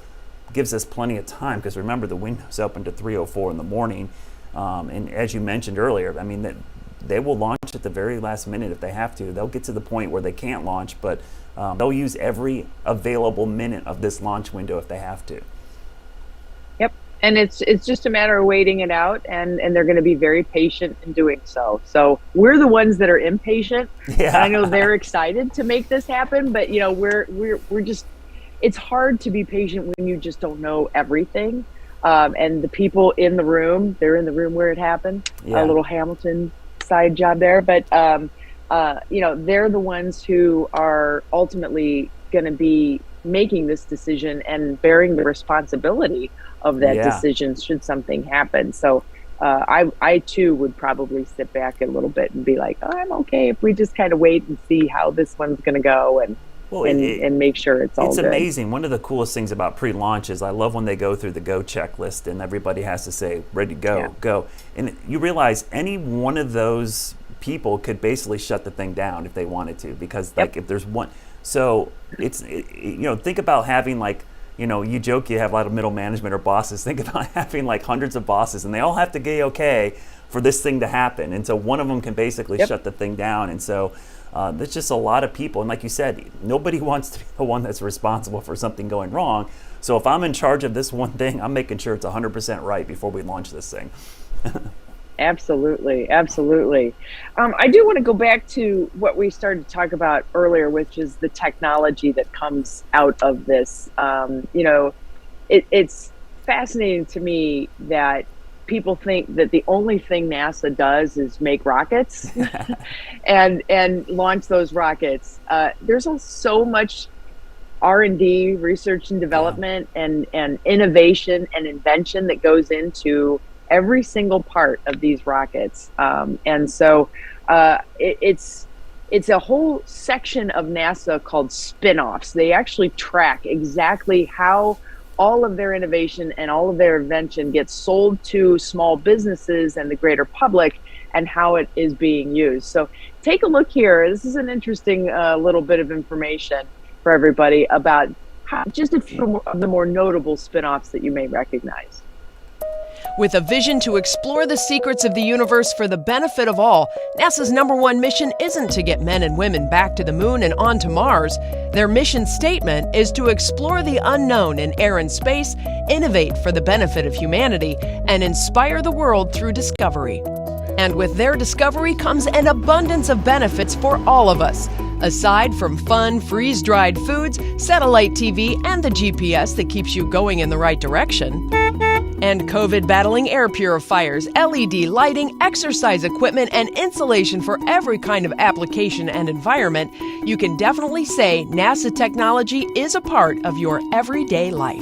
gives us plenty of time, because remember, the window's open to 3:04 in the morning. And as you mentioned earlier, I mean, they will launch at the very last minute if they have to. They'll get to the point where they can't launch, but they'll use every available minute of this launch window if they have to. Yep, and it's just a matter of waiting it out, and they're going to be very patient in doing so. So we're the ones that are impatient. Yeah. I know they're excited to make this happen, but we're just. It's hard to be patient when you just don't know everything. And the people in the room, they're in the room where it happened. Yeah. A little Hamilton side job there. But, they're the ones who are ultimately going to be making this decision and bearing the responsibility of that decision should something happen. So I too would probably sit back a little bit and be like, oh, I'm okay if we just kind of wait and see how this one's going to go and make sure it's all good. It's amazing. One of the coolest things about pre-launch is I love when they go through the go checklist and everybody has to say, ready to go, go. And you realize any one of those people could basically shut the thing down if they wanted to, because like if there's one, so it's, think about having like, you joke you have a lot of middle management or bosses. Think about having like hundreds of bosses and they all have to get okay for this thing to happen. And so one of them can basically shut the thing down. And so there's just a lot of people. And like you said, nobody wants to be the one that's responsible for something going wrong. So if I'm in charge of this one thing, I'm making sure it's 100% right before we launch this thing. Absolutely. Absolutely. I do want to go back to what we started to talk about earlier, which is the technology that comes out of this. It's fascinating to me that people think that the only thing NASA does is make rockets and launch those rockets. There's so much R&D, research and development, and innovation and invention that goes into every single part of these rockets. And so it's a whole section of NASA called spin-offs. They actually track exactly how all of their innovation and all of their invention gets sold to small businesses and the greater public, and how it is being used. So take a look here. This is an interesting little bit of information for everybody about just a few of the more notable spin-offs that you may recognize. With a vision to explore the secrets of the universe for the benefit of all, NASA's #1 mission isn't to get men and women back to the moon and on to Mars. Their mission statement is to explore the unknown in air and space, innovate for the benefit of humanity, and inspire the world through discovery. And with their discovery comes an abundance of benefits for all of us. Aside from fun, freeze-dried foods, satellite TV, and the GPS that keeps you going in the right direction, and COVID-battling air purifiers, LED lighting, exercise equipment, and insulation for every kind of application and environment, you can definitely say NASA technology is a part of your everyday life.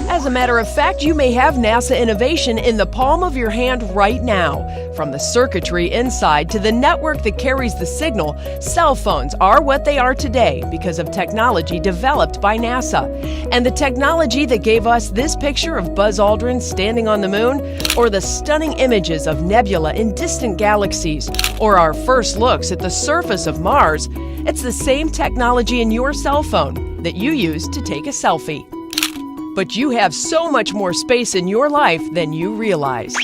As a matter of fact, you may have NASA innovation in the palm of your hand right now. From the circuitry inside to the network that carries the signal, cell phones are what they are today because of technology developed by NASA. And the technology that gave us this picture of Buzz Aldrin standing on the moon, or the stunning images of nebula in distant galaxies, or our first looks at the surface of Mars, it's the same technology in your cell phone that you use to take a selfie. But you have so much more space in your life than you realize.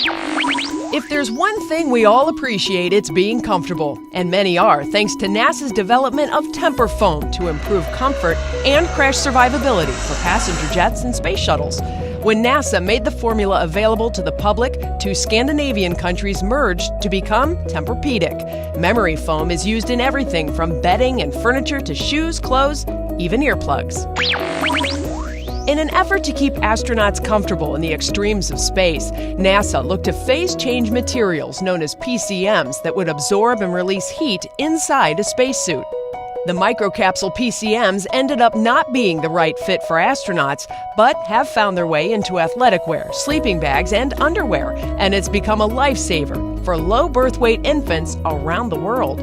If there's one thing we all appreciate, it's being comfortable. And many are, thanks to NASA's development of temper foam to improve comfort and crash survivability for passenger jets and space shuttles. When NASA made the formula available to the public, 2 Scandinavian countries merged to become Tempur-Pedic. Memory foam is used in everything from bedding and furniture to shoes, clothes, even earplugs. In an effort to keep astronauts comfortable in the extremes of space, NASA looked to phase-change materials known as PCMs that would absorb and release heat inside a spacesuit. The microcapsule PCMs ended up not being the right fit for astronauts, but have found their way into athletic wear, sleeping bags, and underwear, and it's become a lifesaver for low birth weight infants around the world.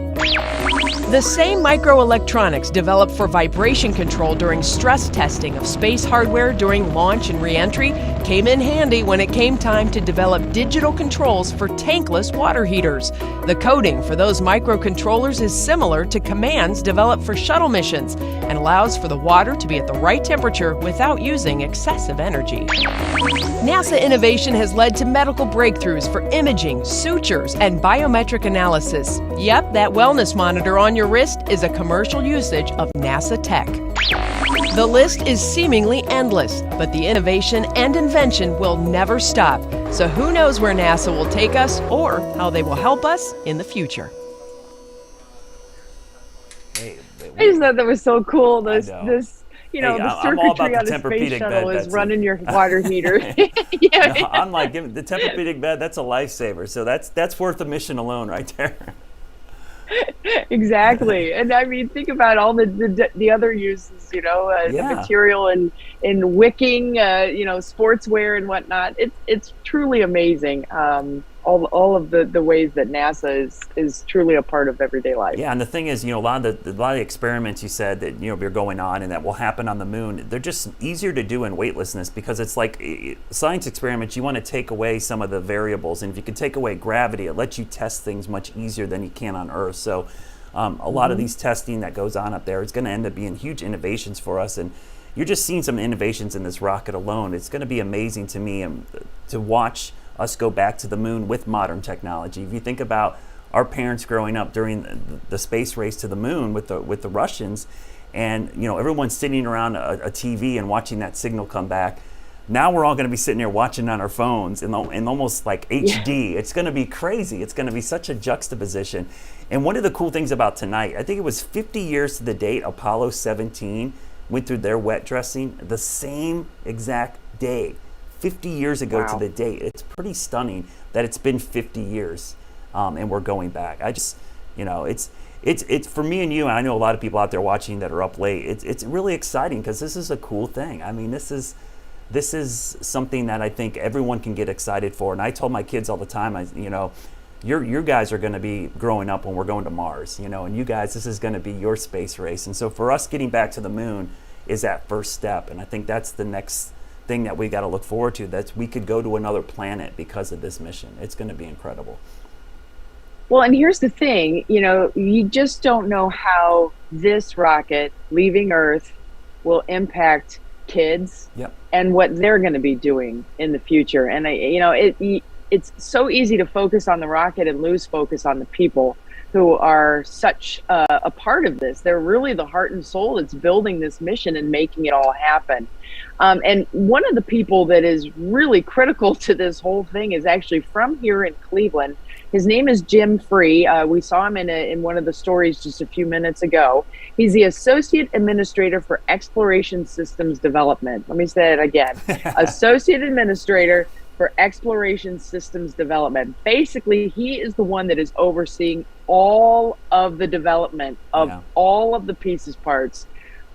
The same microelectronics developed for vibration control during stress testing of space hardware during launch and re-entry came in handy when it came time to develop digital controls for tankless water heaters. The coding for those microcontrollers is similar to commands developed for shuttle missions and allows for the water to be at the right temperature without using excessive energy. NASA innovation has led to medical breakthroughs for imaging, sutures, and biometric analysis. Yep, that wellness monitor on your wrist is a commercial usage of NASA tech. The list is seemingly endless, but the innovation and invention will never stop. So who knows where NASA will take us or how they will help us in the future. I just thought that was so cool. The circuitry on the space bed, shuttle is Betsy. running your water heater. No, I'm like, the Tempur-Pedic bed, that's a lifesaver. So that's worth the mission alone right there. Exactly. And I mean, think about all the other uses, you know, the material in wicking, you know, sportswear and whatnot. It's truly amazing. All of the ways that NASA is truly a part of everyday life. Yeah, and the thing is, you know, a lot of the experiments you said that, you know, are going on and that will happen on the moon, they're just easier to do in weightlessness, because it's like science experiments, you want to take away some of the variables, and if you can take away gravity, it lets you test things much easier than you can on Earth. So a lot of these testing that goes on up there is going to end up being huge innovations for us, and you're just seeing some innovations in this rocket alone. It's going to be amazing to me to watch us go back to the moon with modern technology. If you think about our parents growing up during the space race to the moon with the Russians, and you know, everyone's sitting around a TV and watching that signal come back. Now we're all going to be sitting here watching on our phones in almost like HD. It's going to be crazy. It's going to be such a juxtaposition. And one of the cool things about tonight, I think it was 50 years to the date Apollo 17 went through their wet dressing, the same exact day. 50 years ago to the date. It's pretty stunning that it's been 50 years and we're going back. I just, you know, it's for me and you, and I know a lot of people out there watching that are up late, it's really exciting because this is a cool thing. I mean, this is something that I think everyone can get excited for. And I told my kids all the time, you know, your guys are going to be growing up when we're going to Mars, you know, and you guys, this is going to be your space race. And so for us, getting back to the moon is that first step. And I think that's the next thing that we got to look forward to, that we could go to another planet because of this mission. It's going to be incredible. Well, and here's the thing, you know, you just don't know how this rocket leaving Earth will impact kids and what they're going to be doing in the future. And you know, it's so easy to focus on the rocket and lose focus on the people who are such a part of this. They're really the heart and soul that's building this mission and making it all happen. And one of the people that is really critical to this whole thing is actually from here in Cleveland. His name is Jim Free. We saw him in one of the stories just a few minutes ago. He's the Associate Administrator for Exploration Systems Development. Let me say it again. Associate Administrator for Exploration Systems Development. Basically, he is the one that is overseeing all of the development of all of the pieces parts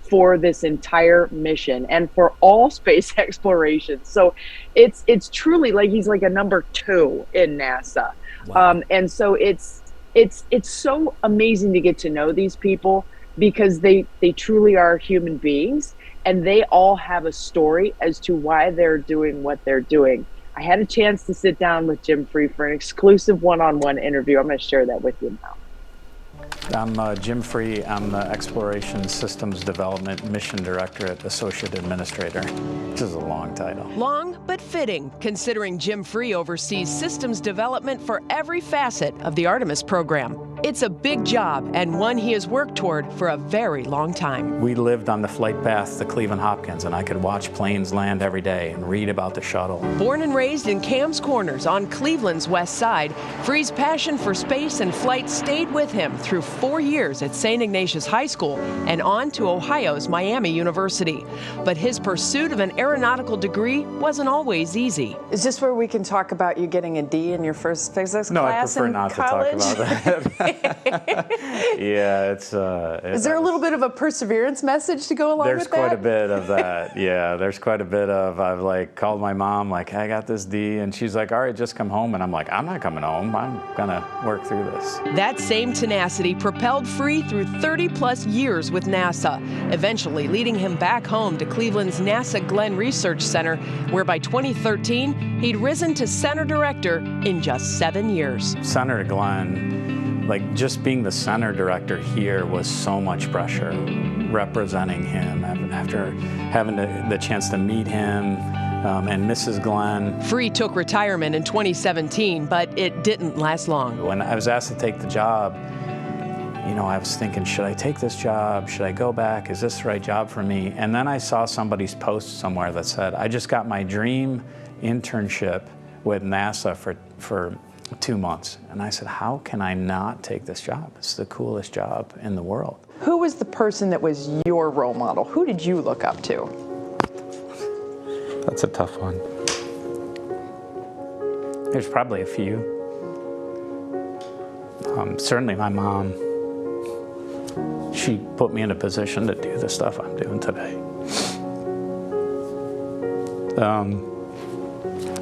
for this entire mission and for all space exploration. So it's truly like he's like a number 2 in NASA. Wow. And so it's so amazing to get to know these people, because they truly are human beings, and they all have a story as to why they're doing what they're doing. I had a chance to sit down with Jim Free for an exclusive one-on-one interview. I'm going to share that with you now. I'm Jim Free. I'm the Exploration Systems Development Mission Director at Associate Administrator. This is a long title. Long but fitting, considering Jim Free oversees systems development for every facet of the Artemis program. It's a big job, and one he has worked toward for a very long time. We lived on the flight path to Cleveland Hopkins, and I could watch planes land every day and read about the shuttle. Born and raised in Cam's Corners on Cleveland's west side, Free's passion for space and flight stayed with him through 4 years at St. Ignatius High School and on to Ohio's Miami University. But his pursuit of an aeronautical degree wasn't always easy. Is this where we can talk about you getting a D in your first physics class in college? No, I prefer not to talk about that. Yeah, it's... Is there a little bit of a perseverance message to go along with that? There's quite a bit of that, yeah. There's quite a bit of, I've like called my mom, like, I got this D, and she's like, all right, just come home. And I'm like, I'm not coming home. I'm gonna work through this. That same tenacity propelled Free through 30-plus years with NASA, eventually leading him back home to Cleveland's NASA Glenn Research Center, where by 2013, he'd risen to Center Director in just 7 years. Senator Glenn, like just being the Center Director here was so much pressure, representing him after having the chance to meet him and Mrs. Glenn. Free took retirement in 2017, but it didn't last long. When I was asked to take the job, you know, I was thinking, should I take this job? Should I go back? Is this the right job for me? And then I saw somebody's post somewhere that said, I just got my dream internship with NASA for 2 months. And I said, how can I not take this job? It's the coolest job in the world. Who was the person that was your role model? Who did you look up to? That's a tough one. There's probably a few. Certainly my mom. she put me in a position to do the stuff I'm doing today.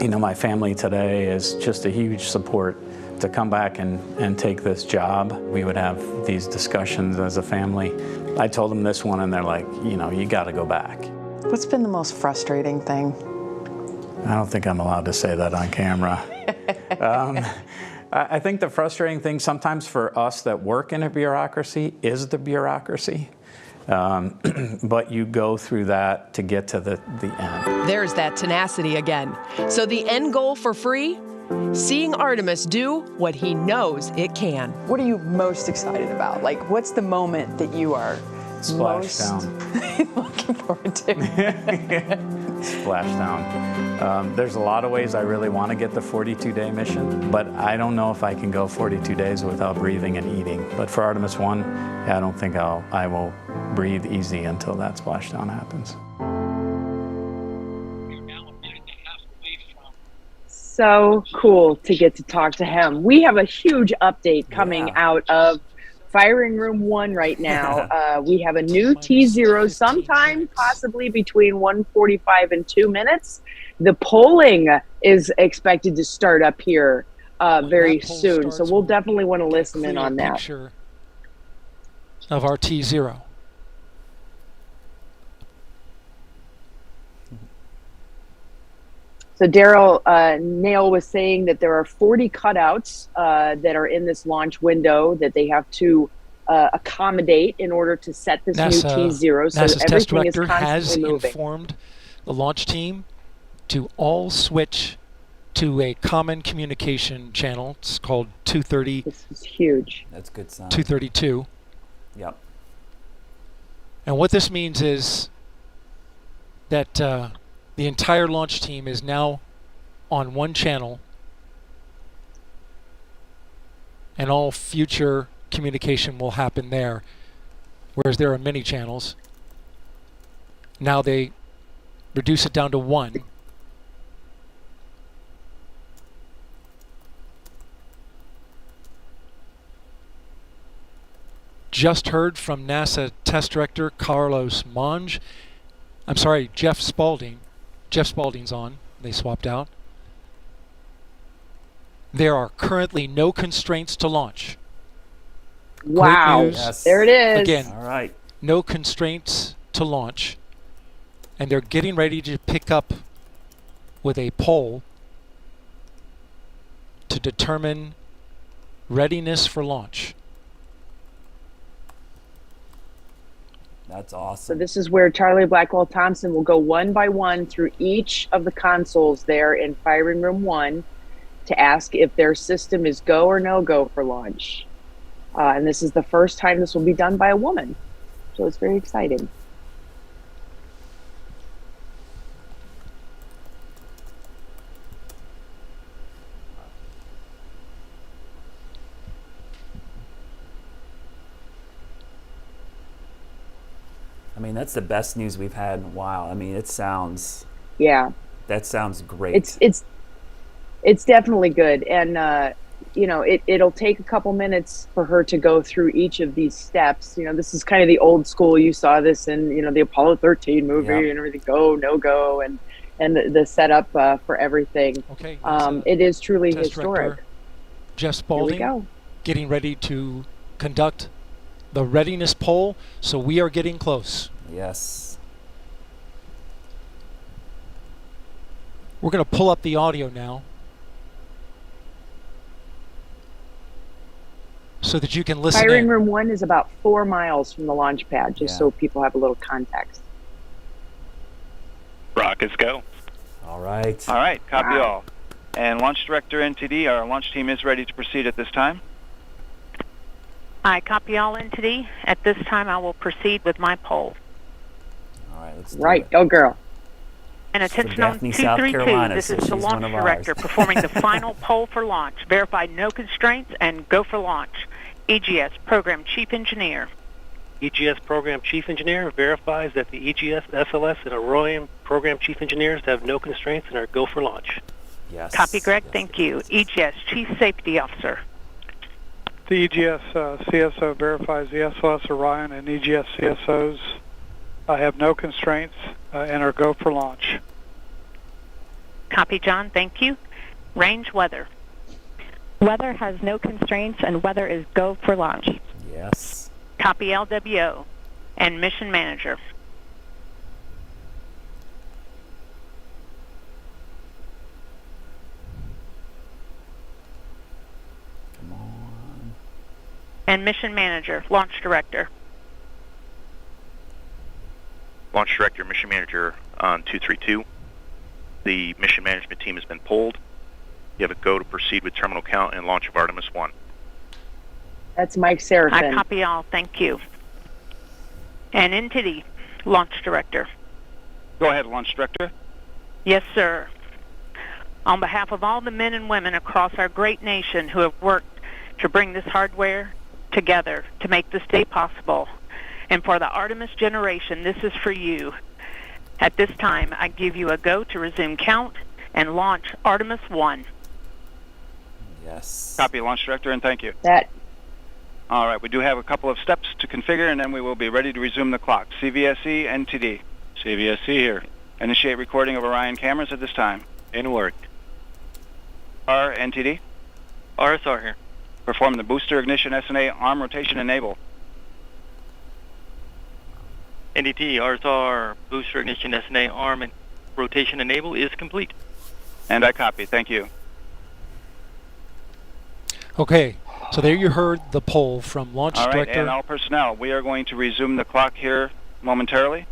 You know, my family today is just a huge support to come back and take this job. We would have these discussions as a family. I told them this one and they're like, you know, you got to go back. What's been the most frustrating thing? I don't think I'm allowed to say that on camera. I think the frustrating thing sometimes for us that work in a bureaucracy is the bureaucracy. But you go through that to get to the end. There's that tenacity again. So the end goal for free? Seeing Artemis do what he knows it can. What are you most excited about? Like, what's the moment that you are Splashdown. looking forward to? Splashdown. There's a lot of ways I really want to get the 42-day mission, but I don't know if I can go 42 days without breathing and eating. But for Artemis 1, I don't think I will breathe easy until that splashdown happens. So cool to get to talk to him. We have a huge update coming out of Firing Room 1 right now. We have a new T0 sometime possibly between 1:45 and 2 minutes. The polling is expected to start up here very soon, so we'll definitely want to listen in on that. Picture of our T0. So Daryl Nail was saying that there are 40 cutouts that are in this launch window that they have to accommodate in order to set this new T0. So NASA's test everything is director has constantly moving. informed the launch team to all switch to a common communication channel. It's called 230. This is huge. That's a good sign. 232. Yep. And what this means is that the entire launch team is now on one channel, and all future communication will happen there, whereas there are many channels. Now they reduce it down to one. Just heard from NASA Test Director Carlos Monge. I'm sorry, Jeff Spaulding. Jeff Spaulding's on. They swapped out. There are currently no constraints to launch. Wow. Great news. Yes. There it is. Again, All right. no constraints to launch. And they're getting ready to pick up with a poll to determine readiness for launch. That's awesome. So this is where Charlie Blackwell Thompson will go one by one through each of the consoles there in Firing Room 1 to ask if their system is go or no go for launch. And this is the first time this will be done by a woman. So it's very exciting. I mean, that's the best news we've had in a while. I mean, it sounds... Yeah. That sounds great. It's definitely good. And, you know, it'll take a couple minutes for her to go through each of these steps. You know, this is kind of the old school. You saw this in, you know, the Apollo 13 movie and everything, go, no go, and the setup for everything. Okay. It is truly Test historic. Director Jeff Spaulding getting ready to conduct the readiness poll, so we are getting close. Yes. We're going to pull up the audio now so that you can listen Firing in. Room 1 is about 4 miles from the launch pad, just so people have a little context. Rockets go. All right. All right, copy all. And Launch Director NTD, our launch team is ready to proceed at this time. I copy all NTD. At this time, I will proceed with my poll. All right, let's do it. Go girl. And attention on Daphne, South 232, Carolina, this so is the she's launch one of ours. director performing the final poll for launch. Verify no constraints and go for launch. EGS Program Chief Engineer. EGS Program Chief Engineer verifies that the EGS, SLS, and Orion Program Chief Engineers have no constraints and are go for launch. Yes. Copy, Greg. Thank you. EGS Chief Safety Officer. The EGS CSO verifies the SLS Orion and EGS CSOs have no constraints and are go for launch. Copy, John. Thank you. Range weather. Weather has no constraints and weather is go for launch. Yes. Copy, LWO. And mission manager. Come on. And mission manager, launch director. Launch director, mission manager on 232. The mission management team has been pulled. You have a go to proceed with terminal count and launch of Artemis 1. That's Mike Serafin. I copy all. Thank you. And NTD, launch director. Go ahead, launch director. Yes, sir. On behalf of all the men and women across our great nation who have worked to bring this hardware together to make this day possible, and for the Artemis generation, this is for you. At this time, I give you a go to resume count and launch Artemis 1. Yes. Copy, launch director, and thank you. All right, we do have a couple of steps to configure, and then we will be ready to resume the clock. CVSE, NTD. CVSC here. Initiate recording of Orion cameras at this time. In work. NTD. RSR here. Perform the booster ignition SNA arm rotation enable. NDT, RSR, booster ignition SNA arm and rotation enable is complete. And I copy. Thank you. Okay, so there you heard the poll from launch All right, director. and all personnel, we are going to resume the clock here momentarily.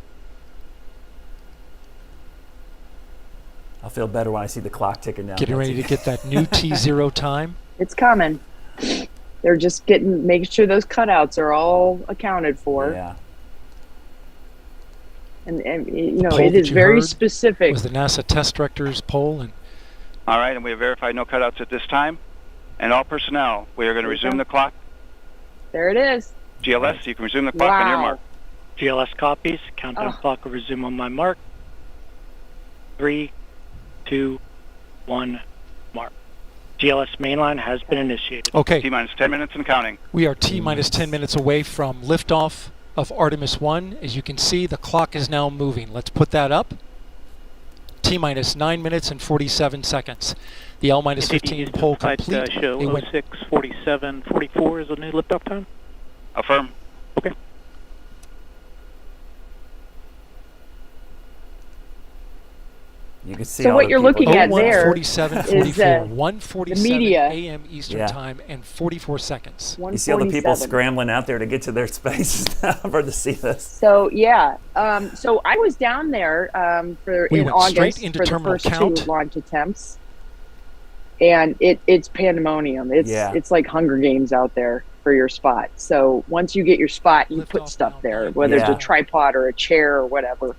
I'll feel better when I see the clock ticking down. Getting ready to get that new T0 time. It's coming. They're just making sure those cutouts are all accounted for. Yeah. And you know, it is very specific. Was the NASA test director's poll. And all right, and we have verified no cutouts at this time. And all personnel, we are going to resume the clock. There it is. GLS, you can resume the clock on your mark. GLS copies. Countdown clock will resume on my mark. 3, 2, 1, mark. GLS mainline has been initiated. Okay. T-minus 10 minutes and counting. We are T-minus 10 minutes away from liftoff of Artemis 1. As you can see, the clock is now moving. Let's put that up. T-minus 9 minutes and 47 seconds. The L-minus 15 poll complete. Show 06:47:44 is the new liftoff time. Affirm. Okay. You can see So what you're looking at there 1:47:44, 1:47 media. a.m. Eastern time and 44 seconds. You see all the people scrambling out there to get to their spaces now for to see this. So yeah, so I was down there in August for the first two launch attempts, and it's pandemonium. It's like Hunger Games out there for your spot. So once you get your spot, you put stuff there, whether it's a tripod or a chair or whatever.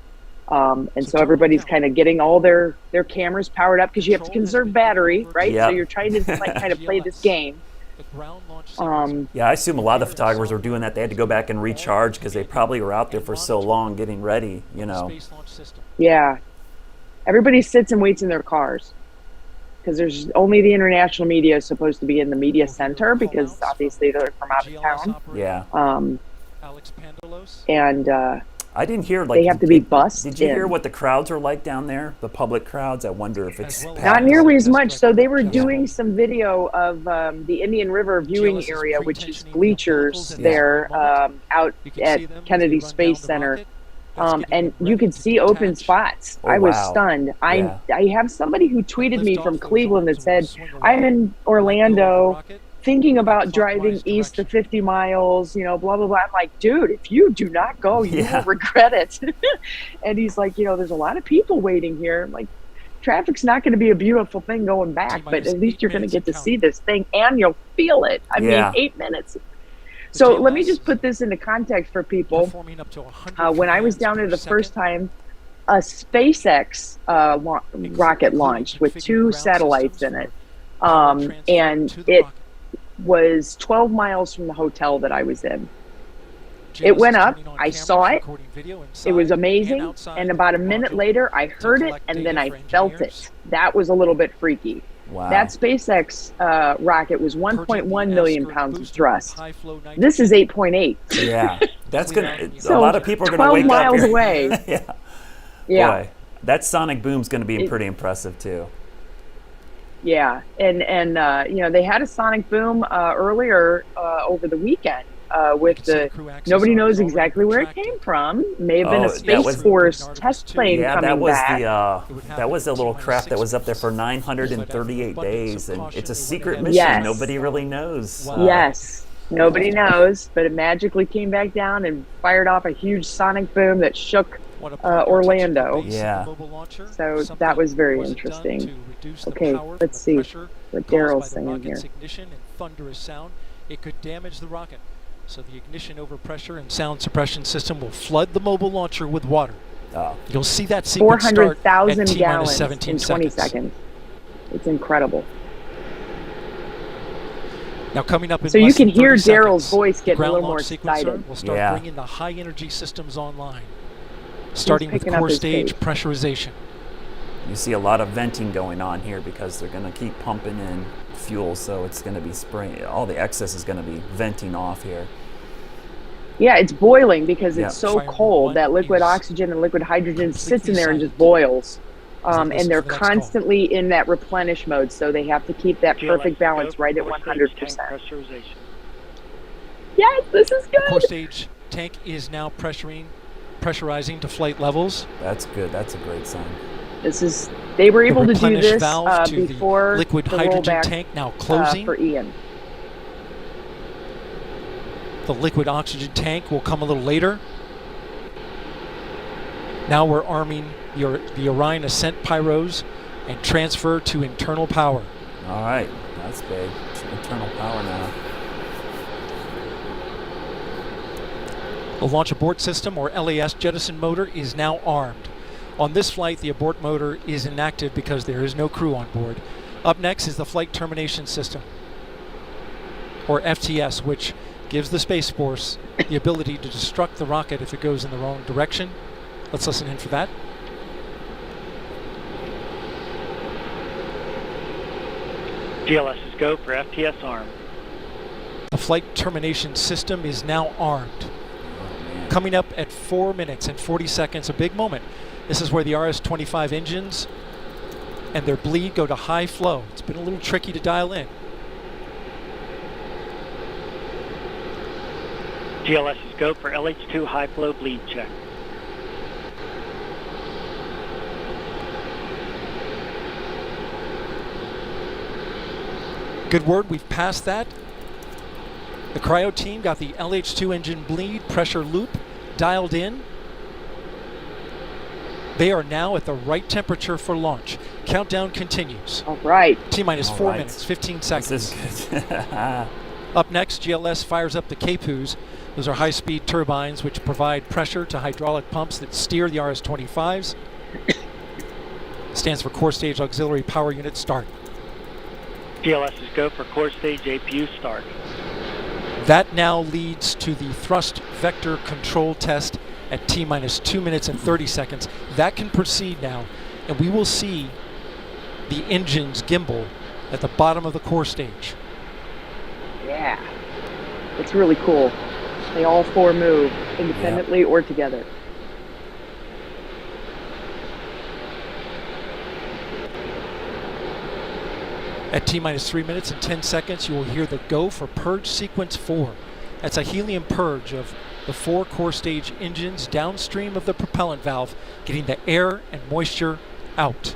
And so everybody's kind of getting all their cameras powered up because you have to conserve battery, right? Yep. So you're trying to kind of play this game. Yeah, I assume a lot of the photographers were doing that. They had to go back and recharge because they probably were out there for so long getting ready, you know. Yeah. Everybody sits and waits in their cars because there's only the international media is supposed to be in the media center because obviously they're from out of town. Yeah. And I didn't hear they have to be bussed. Did you hear what the crowds are like down there? The public crowds. I wonder if it's not nearly as much. So they were doing some video of the Indian River viewing area, which is bleachers there out at Kennedy Space Center, and you could see open spots. I was stunned. I have somebody who tweeted me from Cleveland that said, "I'm in Orlando." Thinking about driving east to 50 miles, you know, blah, blah, blah. I'm like, dude, if you do not go, you will regret it. And he's like, you know, there's a lot of people waiting here. I'm like, traffic's not going to be a beautiful thing going back, but at least you're going to get to see this thing and you'll feel it. I mean, 8 minutes. So let me just put this into context for people. When I was down there the first time, a SpaceX rocket launched with 2 satellites in it. And it was 12 miles from the hotel that I was in. It went up, I saw it, it was amazing, and about a minute later I heard it and then I felt it. That was a little bit freaky. Wow. That SpaceX rocket was 1.1 million pounds of thrust. This is 8.8. Yeah, that's good. So a lot of people are going to 12 wake up miles here. away. Yeah. Yeah. Boy, that sonic boom's going to be pretty impressive too. Yeah, and you know, they had a sonic boom earlier over the weekend with the nobody knows exactly where it came from. May have been a Space Force test plane coming back. That was a little craft that was up there for 938 days, and it's a secret mission. Yes. Nobody really knows. Yes, nobody knows, but it magically came back down and fired off a huge sonic boom that shook Orlando. Yeah. So that was very interesting. Okay, let's see what Daryl's saying here. Ignition and thunderous sound, it could damage the rocket. So the ignition overpressure and sound suppression system will flood the mobile launcher with water. You'll see that sequence start at 400,000 gallons 17 in 20 seconds. It's incredible. Now coming up in so you less can than hear 30 Daryl's seconds, voice getting a ground little more launch sequencer excited. will start bringing the high energy systems online, starting with picking up core his stage pace. pressurization. You see a lot of venting going on here because they're going to keep pumping in fuel, so it's going to be spraying. All the excess is going to be venting off here. Yeah, it's boiling because Yeah. it's so cold that liquid oxygen and liquid hydrogen sits in there and just boils. And they're constantly in that replenish mode, so they have to keep that perfect balance right at 100%. Yes, this is The core good. stage tank is now pressurizing to flight levels. That's good. That's a great sign. They were able to do replenish this valve to before the liquid the hydrogen rollback, tank now closing. for Ian. The liquid oxygen tank will come a little later. Now we're arming the Orion Ascent pyros and transfer to internal power. All right, that's big. Internal power now. The launch abort system, or LAS jettison motor, is now armed. On this flight, the abort motor is inactive because there is no crew on board. Up next is the flight termination system, or FTS, which gives the Space Force the ability to destruct the rocket if it goes in the wrong direction. Let's listen in for that. GLS is go for FTS arm. The flight termination system is now armed. Coming up at 4 minutes and 40 seconds, a big moment. This is where the RS-25 engines and their bleed go to high flow. It's been a little tricky to dial in. GLS is go for LH2 high flow bleed check. Good word, we've passed that. The cryo team got the LH2 engine bleed pressure loop dialed in. They are now at the right temperature for launch. Countdown continues. All right. T-minus All 4 right. minutes, 15 seconds. This is good. Up next, GLS fires up the KPUs. Those are high-speed turbines which provide pressure to hydraulic pumps that steer the RS-25s. Stands for Core Stage Auxiliary Power Unit Start. GLS is go for core stage APU start. That now leads to the thrust vector control test at T-minus 2 minutes and 30 seconds. That can proceed now, and we will see the engines gimbal at the bottom of the core stage. Yeah, it's really cool. They all four move independently or together. At T-minus 3 minutes and 10 seconds, you will hear the go for purge sequence 4. That's a helium purge of the 4 core stage engines downstream of the propellant valve, getting the air and moisture out.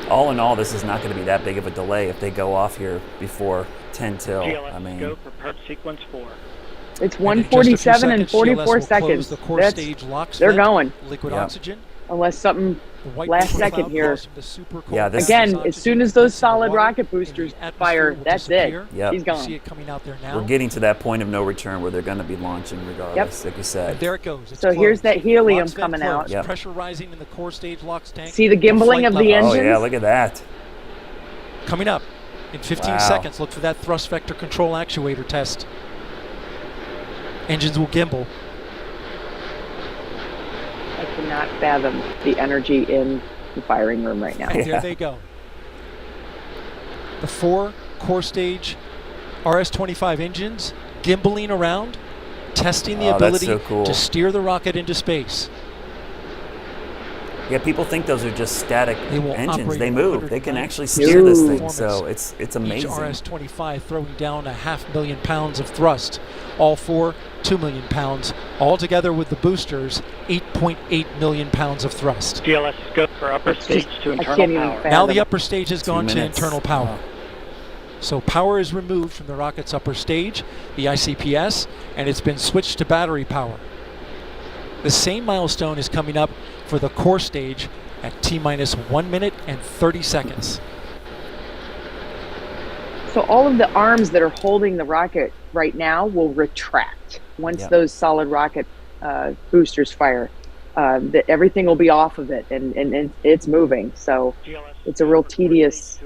All in all, this is not going to be that big of a delay if they go off here before 10 till. GLS I mean, go for purge sequence 4. It's 1:47 and 44 GLS seconds. The core stage locks They're vent, going. Liquid Yep. oxygen. Unless something last second here. Yeah, this Again, as soon as those solid rocket boosters fire, that's it. Yep. He's See gone. it coming out there now. we're getting to that point of no return where they're going to be launching regardless, like you said. And there it goes. It's So here's closed. that helium Lox vent coming closed. out. Yep. Pressure rising in the core stage LOX tank. See the gimbling Flight of the level. engines? Oh yeah, look at that. Coming up in 15 Wow. seconds, look for that thrust vector control actuator test. Engines will gimbal. I cannot fathom the energy in the firing room right now. And there they go. The 4 core stage RS-25 engines gimbaling around, testing the ability that's so cool. to steer the rocket into space. Yeah, people think those are just static engines. operate They at move. They can actually steer this thing, so it's amazing. Each RS-25 throwing down 500,000 pounds of thrust. All 4, 2 million pounds. All together with the boosters, 8.8 million pounds of thrust. GLS go for upper stage to internal power. Now the upper stage has gone to minutes. internal power. So power is removed from the rocket's upper stage, the ICPS, and it's been switched to battery power. The same milestone is coming up for the core stage at T-minus 1 minute and 30 seconds. So all of the arms that are holding the rocket right now will retract once those solid rocket boosters fire. That everything will be off of it, and it's moving. So it's a real tedious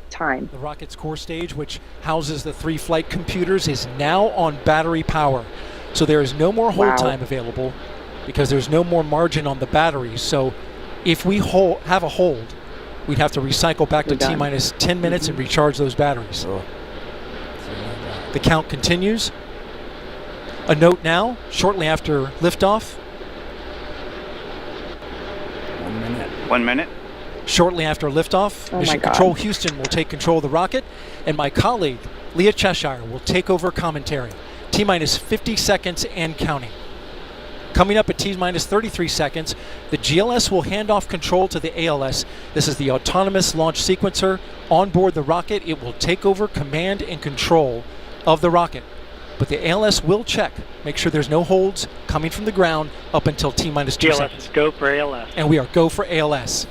time. The rocket's core stage, which houses the 3 flight computers, is now on battery power. So there is no more hold time available because there's no more margin on the batteries. So if we have a hold, we'd have to recycle back to T-minus 10 minutes and recharge those batteries. The count continues. A note now, shortly after liftoff. 1 minute. 1 minute. Shortly after liftoff, Mission Control Houston will take control of the rocket, and my colleague, Leah Cheshire, will take over commentary. T-minus 50 seconds and counting. Coming up at T-minus 33 seconds, the GLS will hand off control to the ALS. This is the autonomous launch sequencer. On board the rocket, it will take over command and control of the rocket. But the ALS will check, make sure there's no holds coming from the ground up until T-minus 2 seconds. GLS go for ALS. And we are go for ALS.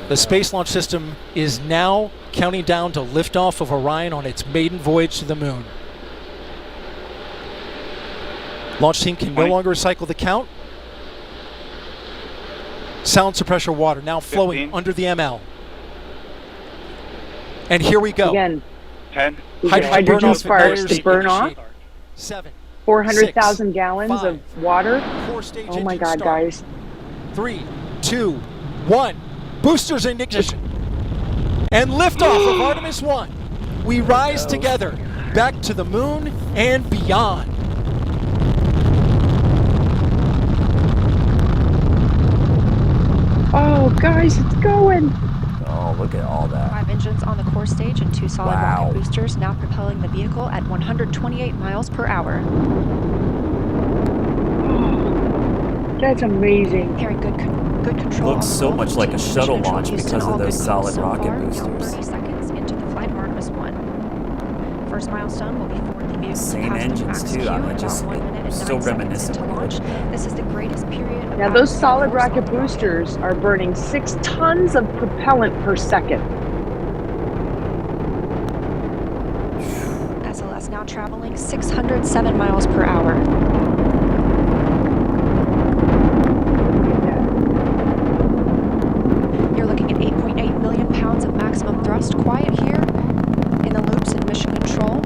The Space Launch System is now counting down to liftoff of Orion on its maiden voyage to the moon. Launch team can no longer recycle the count. Sound suppressor water now flowing under the ML. And here we go. Again, 10. hydrogen sparks to burn off. 7. 400,000 gallons of water. Oh my God, guys. 3, 2, 1. Boosters in ignition. And liftoff of Artemis 1. We rise together back to the moon and beyond. Oh, guys, it's going. Oh, look at all that. 5 engines on the core stage and 2 solid rocket boosters now propelling the vehicle at 128 miles per hour. Oh, that's amazing. Carrying good control. Looks so much like a shuttle launch because of those solid rocket boosters. 30 seconds into the flight of Artemis 1. First milestone will be for the vehicle Same engines too. I mean, just so reminiscent of launch. This is the greatest period of now those solid rocket boosters are burning 6 tons of propellant per second. SLS now traveling 607 miles per hour. You're looking at 8.8 million pounds of maximum thrust. Quiet here in the loops in mission control.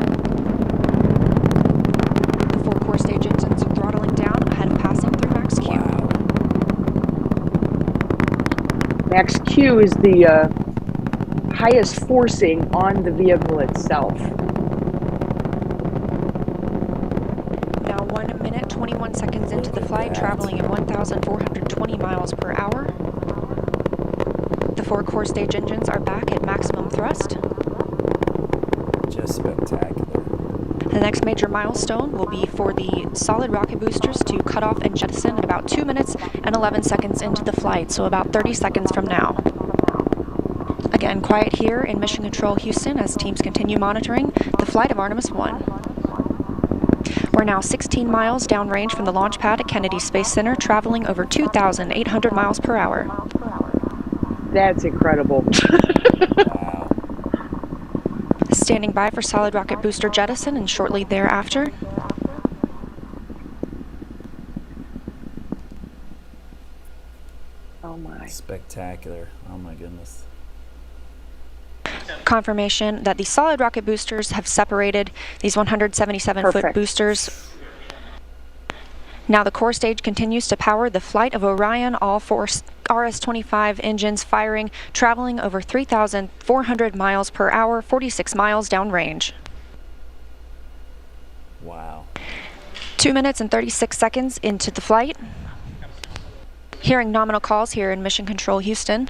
The 4 core stage engines are throttling down ahead of passing through max Q. Max Q is the highest forcing on the vehicle itself. Now 1 minute, 21 seconds into the flight, traveling at 1,420 miles per hour. The 4 core stage engines are back at maximum thrust. Just spectacular. The next major milestone will be for the solid rocket boosters to cut off and jettison at about 2 minutes and 11 seconds into the flight, so about 30 seconds from now. Again, quiet here in Mission Control Houston as teams continue monitoring the flight of Artemis 1. We're now 16 miles downrange from the launch pad at Kennedy Space Center, traveling over 2,800 miles per hour. That's incredible. Standing by for solid rocket booster jettison and shortly thereafter. Oh my. Spectacular. Oh my goodness. Confirmation that the solid rocket boosters have separated these 177-foot boosters. Now the core stage continues to power the flight of Orion. All 4 RS-25 engines firing, traveling over 3,400 miles per hour, 46 miles downrange. Wow. 2 minutes and 36 seconds into the flight. Hearing nominal calls here in Mission Control Houston.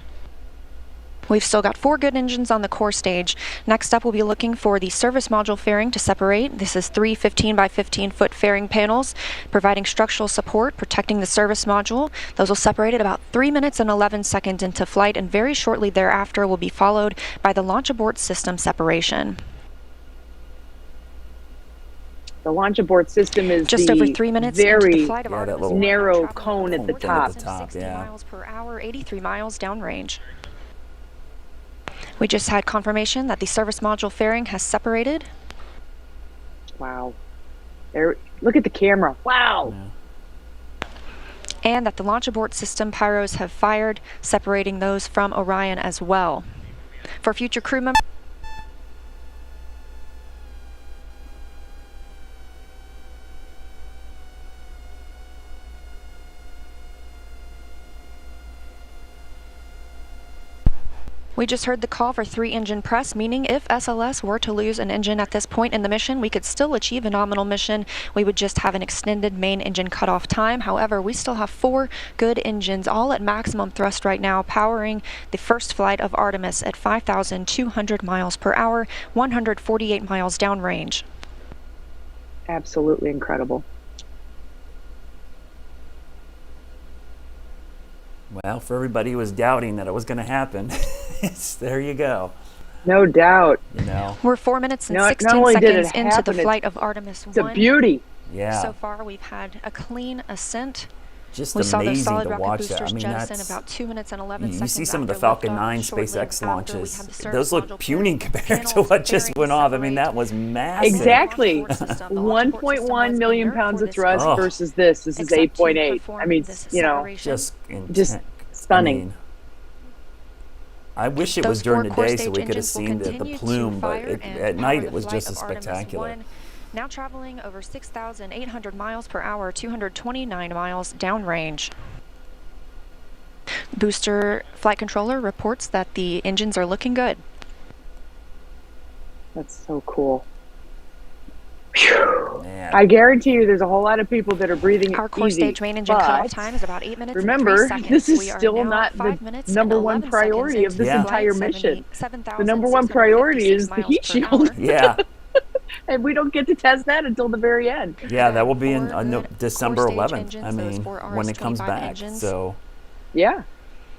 We've still got 4 good engines on the core stage. Next up, we'll be looking for the service module fairing to separate. This is 3 15 by 15 foot fairing panels, providing structural support, protecting the service module. Those will separate at about 3 minutes and 11 seconds into flight, and very shortly thereafter will be followed by the launch abort system separation. The launch abort system is just over 3 minutes very into the flight of Artemis narrow cone at the top. 60 miles per hour, 83 miles downrange. We just had confirmation that the service module fairing has separated. Wow. There, look at the camera. Wow. Yeah. And that the launch abort system pyros have fired, separating those from Orion as well. For future crew members, we just heard the call for 3 engine press, meaning if SLS were to lose an engine at this point in the mission, we could still achieve a nominal mission. We would just have an extended main engine cutoff time. However, we still have 4 good engines, all at maximum thrust right now, powering the first flight of Artemis at 5,200 miles per hour, 148 miles downrange. Absolutely incredible. Well, for everybody who was doubting that it was going to happen, there you go. No doubt. You know. We're 4 minutes and Not 16 only did it seconds into happen, the flight of Artemis 1. It's a beauty. Yeah. So far, we've had a clean ascent. Just we saw those amazing solid to rocket watch boosters that. I mean, jettison that's about 2 minutes and 11 seconds. You see some of the after Falcon liftoff. 9 Shortly SpaceX after, launches. we had the Those service look module puny compared to panels, what just fairing went off. I mean, separate. that was massive. Exactly. The launch abort system 1.1 was million inert pounds for of this thrust Oh. versus this. This is except to 8.8. perform I mean, this you know, separation. just stunning. I mean, I wish it Those was during 4 the core day so stage we could have engines will seen the continue to plume, but fire and at night power it was the just flight as of Artemis spectacular. 1, now traveling over 6,800 miles per hour, 229 miles downrange. Booster flight controller reports that the engines are looking good. That's so cool. Man. I guarantee you there's a whole lot of people that are breathing Our core easy, stage main engine but cutoff time is about 8 minutes remember, and 3 seconds. this is We are still now not 5 the minutes and number one 11 priority seconds of this into entire flight, mission. The number one 7,656 priority is the miles heat per shield. hour. Yeah. And we don't get to test that until the very end. Yeah, that will be in good December core stage 11th. engines, I those mean, 4 when it comes RS-25 back. engines. So, Yeah.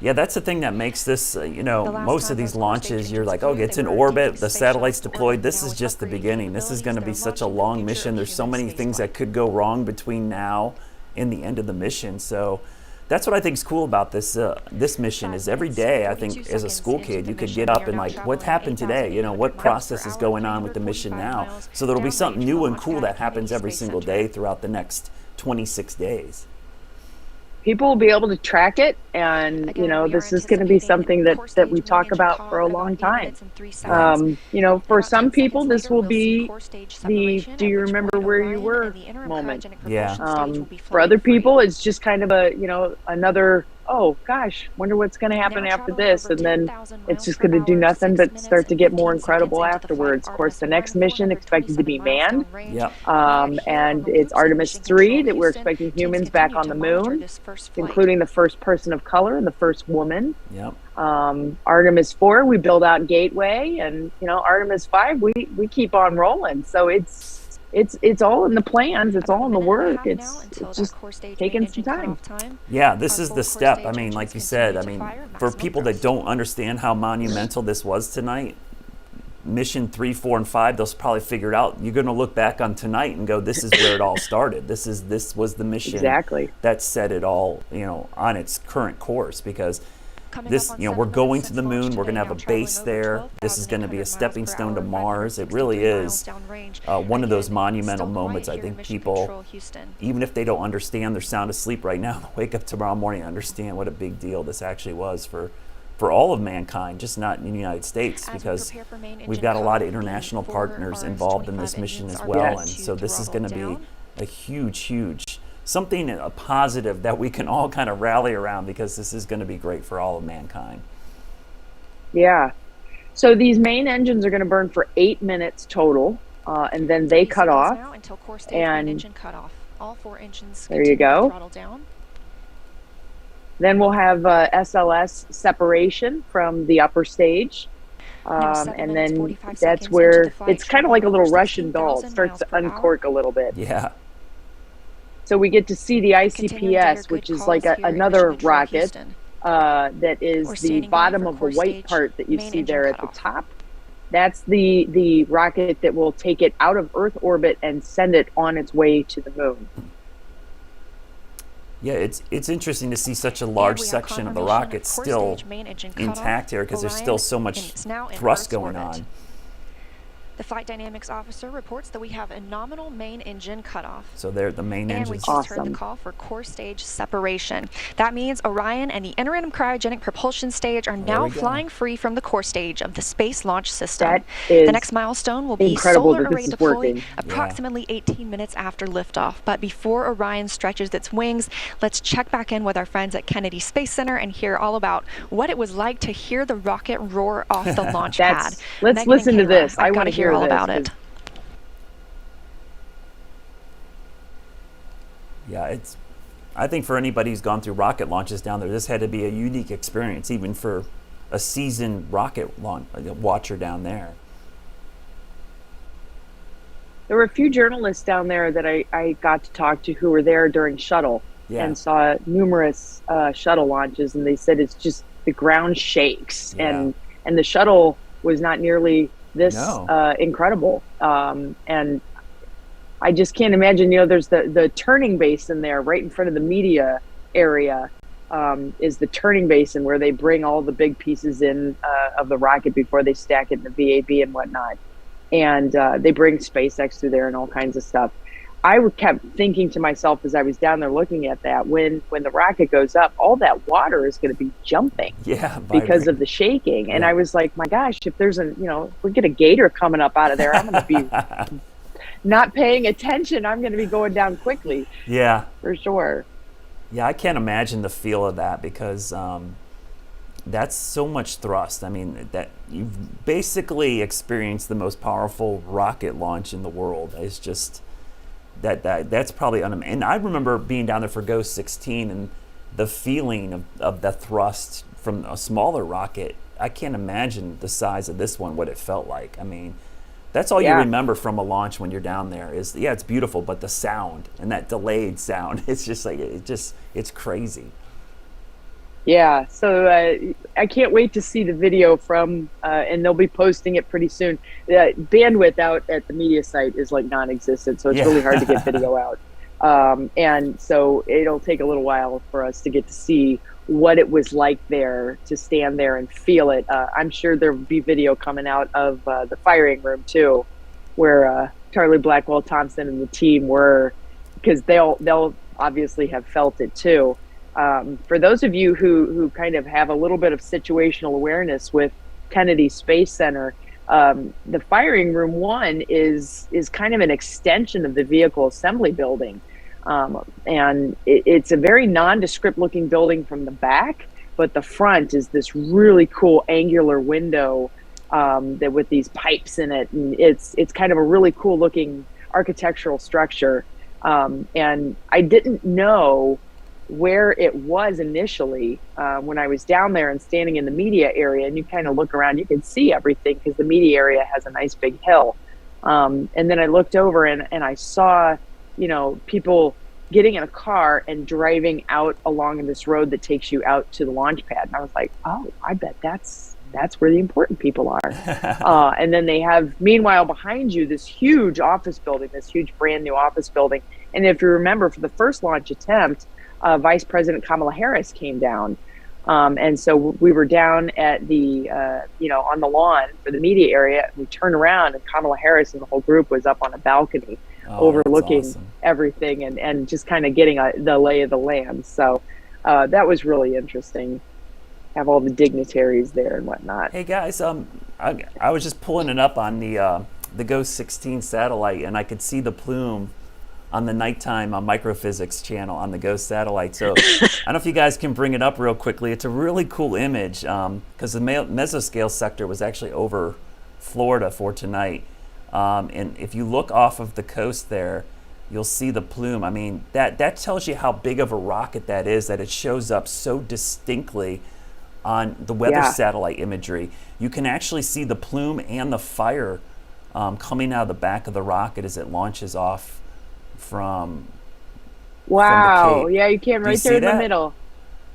yeah, that's the thing that makes this, you know, The last most time of these those core stage launches, you're engines like, oh, flew, it's they in were orbit, deep the space satellite's shuttle deployed. orbit. This Now is with just the upgraded beginning. This is going to be capabilities, they're such a launching the long future mission. of There's so human many things spaceflight. that could go wrong between now and the end of the mission. So that's what I think is cool about this this mission is every day, I think, as a school kid, you could get up and like, what happened today? You know, what process is going on with the mission now? So there'll be something new and cool that happens every single day throughout the next 26 days. People will be able to track it, and you know, this is going to be something that we talk about for a long time. You know, for some people, this will be the "do you remember where you were" moment. Yeah. For other people, it's just kind of a, you know, another, oh gosh, wonder what's going to happen after this, and then it's just going to do nothing but start to get more incredible afterwards. Of course, the next mission expected to be manned, Yep. and it's Artemis 3 that we're expecting humans back on the moon, including the first person of color and the first woman. Yep. Artemis 4, we build out Gateway, and you know, Artemis 5, we keep on rolling. So it's all in the plans. It's all in the work. It's just taking some time. Yeah, this is the step. I mean, like you said, I mean, for people that don't understand how monumental this was tonight, mission 3, 4, and 5, they'll probably figure it out. You're going to look back on tonight and go, this is where it all started. This was the mission exactly that set it all, you know, on its current course, because this, you know, we're going to the moon. We're going to have a base there. This is going to be a stepping stone to Mars. It really is one of those monumental moments. I think people, even if they don't understand, they're sound asleep right now, wake up tomorrow morning and understand what a big deal this actually was for all of mankind, just not in the United States, because we've got a lot of international partners involved in this mission as well. And so this is going to be a huge, huge something positive that we can all kind of rally around, because this is going to be great for all of mankind. Yeah. So these main engines are going to burn for 8 minutes total, and then they cut off. Now until core stage and main engine cut off. All 4 engines there you go. Throttle down. Then we'll have SLS separation from the upper stage. And then that's where it's kind of like a little Russian doll. It starts to uncork a little bit. Yeah. So we get to see the ICPS, which is like another rocket that is the bottom of the white part that you see there at the top. That's the rocket that will take it out of Earth orbit and send it on its way to the moon. Yeah, it's interesting to see such a large section of the rocket still intact here, because there's still so much thrust going on. The flight dynamics officer reports that we have a nominal main engine cutoff. So there, the main engine. And we just heard the call for core stage separation. That means Orion and the interim cryogenic propulsion stage are now flying free from the core stage of the Space Launch System. The next milestone will be solar array deploy approximately 18 minutes after liftoff. But before Orion stretches its wings, let's check back in with our friends at Kennedy Space Center and hear all about what it was like to hear the rocket roar off the launch pad. Let's listen to this. I want to hear all about it. Yeah, I think for anybody who's gone through rocket launches down there, this had to be a unique experience, even for a seasoned rocket watcher down there. There were a few journalists down there that I got to talk to who were there during shuttle and saw numerous shuttle launches, and they said it's just the ground shakes, and the shuttle was not nearly this incredible, and I just can't imagine. There's the turning basin there right in front of the media area, is the turning basin where they bring all the big pieces in of the rocket before they stack it in the VAB and whatnot, and they bring SpaceX through there and all kinds of stuff. I kept thinking to myself as I was down there looking at that, when the rocket goes up, all that water is going to be jumping because of the shaking. And I was like, my gosh, if there's if we get a gator coming up out of there, I'm going to be not paying attention. I'm going to be going down quickly. Yeah. For sure. Yeah, I can't imagine the feel of that, because that's so much thrust. I mean, that you've basically experienced the most powerful rocket launch in the world. It's just... That's probably and I remember being down there for Ghost 16 and the feeling of the thrust from a smaller rocket. I can't imagine the size of this one, what it felt like. I mean, that's all you remember from a launch when you're down there is, it's beautiful, but the sound and that delayed sound, it's just like, it's crazy. Yeah, so I can't wait to see the video from, and they'll be posting it pretty soon. Bandwidth out at the media site is like non-existent, so it's really hard to get video out. And so it'll take a little while for us to get to see what it was like there, to stand there and feel it. I'm sure there'll be video coming out of the firing room too, where Charlie Blackwell Thompson and the team were, because they'll obviously have felt it too. For those of you who kind of have a little bit of situational awareness with Kennedy Space Center, the firing room 1 is kind of an extension of the vehicle assembly building. And it's a very nondescript looking building from the back, but the front is this really cool angular window that with these pipes in it. And it's kind of a really cool looking architectural structure. And I didn't know where it was initially when I was down there and standing in the media area, and you kind of look around, you can see everything because the media area has a nice big hill. And then I looked over and I saw, people getting in a car and driving out along this road that takes you out to the launch pad. And I was like, oh, I bet that's where the important people are. And then they have, meanwhile, behind you, this huge office building, this huge brand new office building. And if you remember, for the first launch attempt, Vice President Kamala Harris came down. And so we were down at the, on the lawn for the media area. We turned around and Kamala Harris and the whole group was up on a balcony overlooking everything and just kind of getting the lay of the land. So that was really interesting. Have all the dignitaries there and whatnot. Hey guys, I was just pulling it up on the Ghost 16 satellite, and I could see the plume on the nighttime microphysics channel on the GOES satellite. So I don't know if you guys can bring it up real quickly. It's a really cool image because the mesoscale sector was actually over Florida for tonight. And if you look off of the coast there, you'll see the plume. I mean, that tells you how big of a rocket that is, that it shows up so distinctly on the weather satellite imagery. You can actually see the plume and the fire coming out of the back of the rocket as it launches off from Wow. from the Cape. Yeah, you can right there in the middle.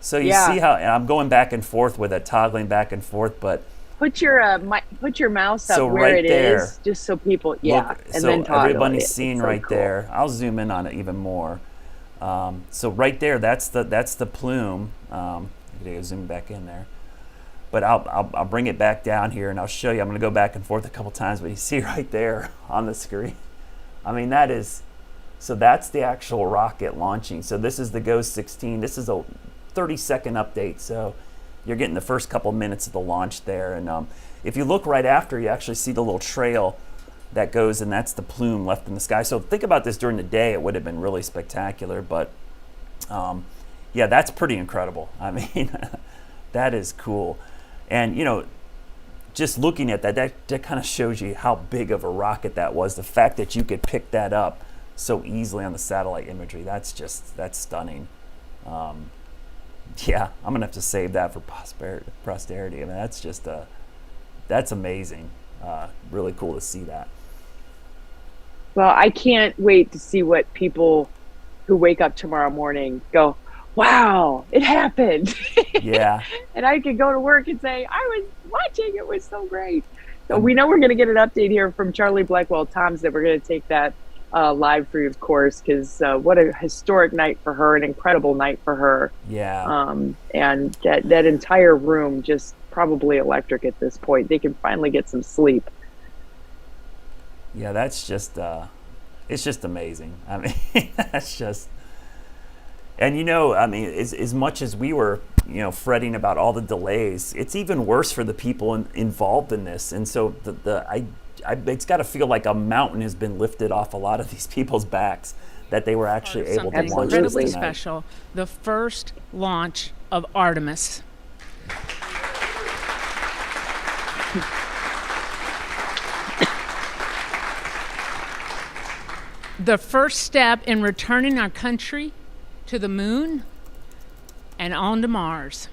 So you see how, and I'm going back and forth with it, toggling back and forth, but Put your mouse up So where right it there. is, just so people, look, and so then toggle everybody's it. seeing It's so right cool. there. I'll zoom in on it even more. So right there, that's the plume. I gotta zoom back in there, but I'll bring it back down here and I'll show you. I'm gonna go back and forth a couple times, but you see right there on the screen. I mean, that is, so that's the actual rocket launching. So this is the GOES 16. This is a 30-second update. So you're getting the first couple minutes of the launch there. And if you look right after, you actually see the little trail that goes, and that's the plume left in the sky. So think about this during the day. It would have been really spectacular. But yeah, that's pretty incredible. I mean, that is cool. And, you know, just looking at that kind of shows you how big of a rocket that was. The fact that you could pick that up so easily on the satellite imagery, that's stunning. Yeah, I'm gonna have to save that for posterity. I mean, that's amazing. Really cool to see that. Well, I can't wait to see what people who wake up tomorrow morning go, wow, it happened. Yeah. And I could go to work and say, I was watching, it was so great. So we know we're going to get an update here from Charlie Blackwell Toms that we're going to take that live for you, of course, because what a historic night for her, an incredible night for her. Yeah. And that entire room just probably electric at this point. They can finally get some sleep. Yeah, that's just, it's just amazing. I mean, that's just, and you know, I mean, as much as we were, you know, fretting about all the delays, it's even worse for the people involved in this. And so it's got to feel like a mountain has been lifted off a lot of these people's backs that they were actually able to launch this incredibly tonight. special. The first launch of Artemis. The first step in returning our country to the moon and on to Mars.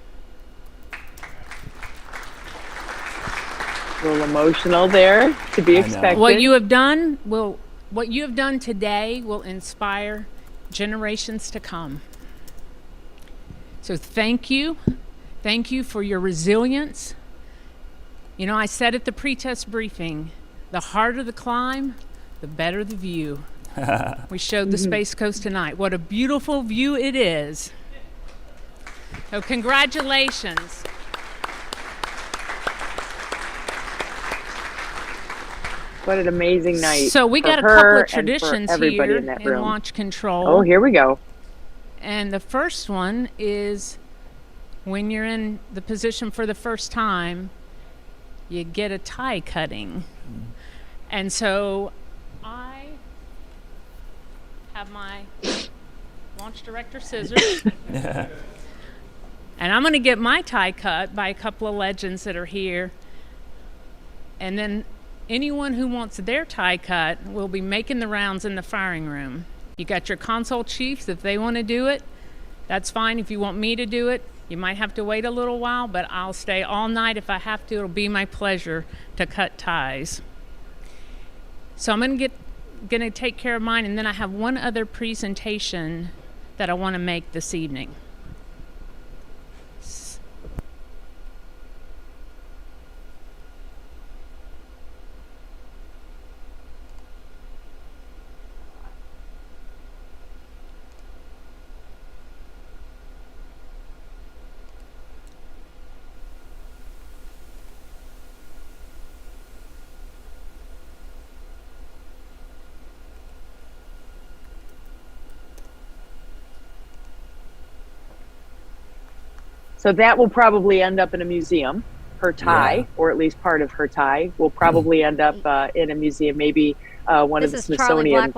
A little emotional there, to be expected. What you have done today will inspire generations to come. So thank you. Thank you for your resilience. You know, I said at the pre-test briefing, the harder the climb, the better the view. We showed the Space Coast tonight. What a beautiful view it is. So congratulations. What an amazing night. So we for got a her couple of and for traditions everybody here in that in room. launch control. Oh, here we go. And the first one is when you're in the position for the first time, you get a tie cutting. And so I have my launch director scissors. And I'm going to get my tie cut by a couple of legends that are here. And then anyone who wants their tie cut will be making the rounds in the firing room. You got your console chiefs. If they want to do it, that's fine. If you want me to do it, you might have to wait a little while, but I'll stay all night if I have to. It'll be my pleasure to cut ties. So I'm going to take care of mine, and then I have one other presentation that I want to make this evening. So that will probably end up in a museum. Her tie, or at least part of her tie, will probably end up in a museum, maybe one of the Smithsonian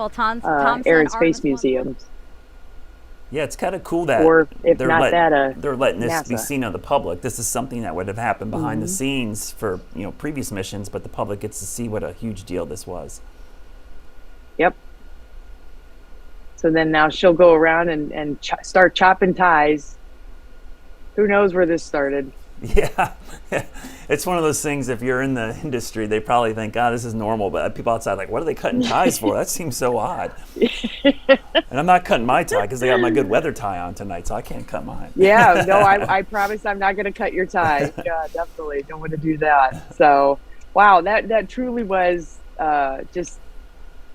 Air and Space Museums. Yeah, it's kind of cool that Or if they're not that, they're letting this be NASA. seen of the public. This is something that would have happened behind the Mhm. scenes for previous missions, but the public gets to see what a huge deal this was. Yep. So then now she'll go around and start chopping ties. Who knows where this started? Yeah, it's one of those things. If you're in the industry, they probably think, "God, this is normal." But people outside, like, what are they cutting ties for? That seems so odd. And I'm not cutting my tie because I got my good weather tie on tonight, so I can't cut mine. Yeah, no, I promise I'm not going to cut your tie. Yeah, definitely don't want to do that. So, wow, that truly was just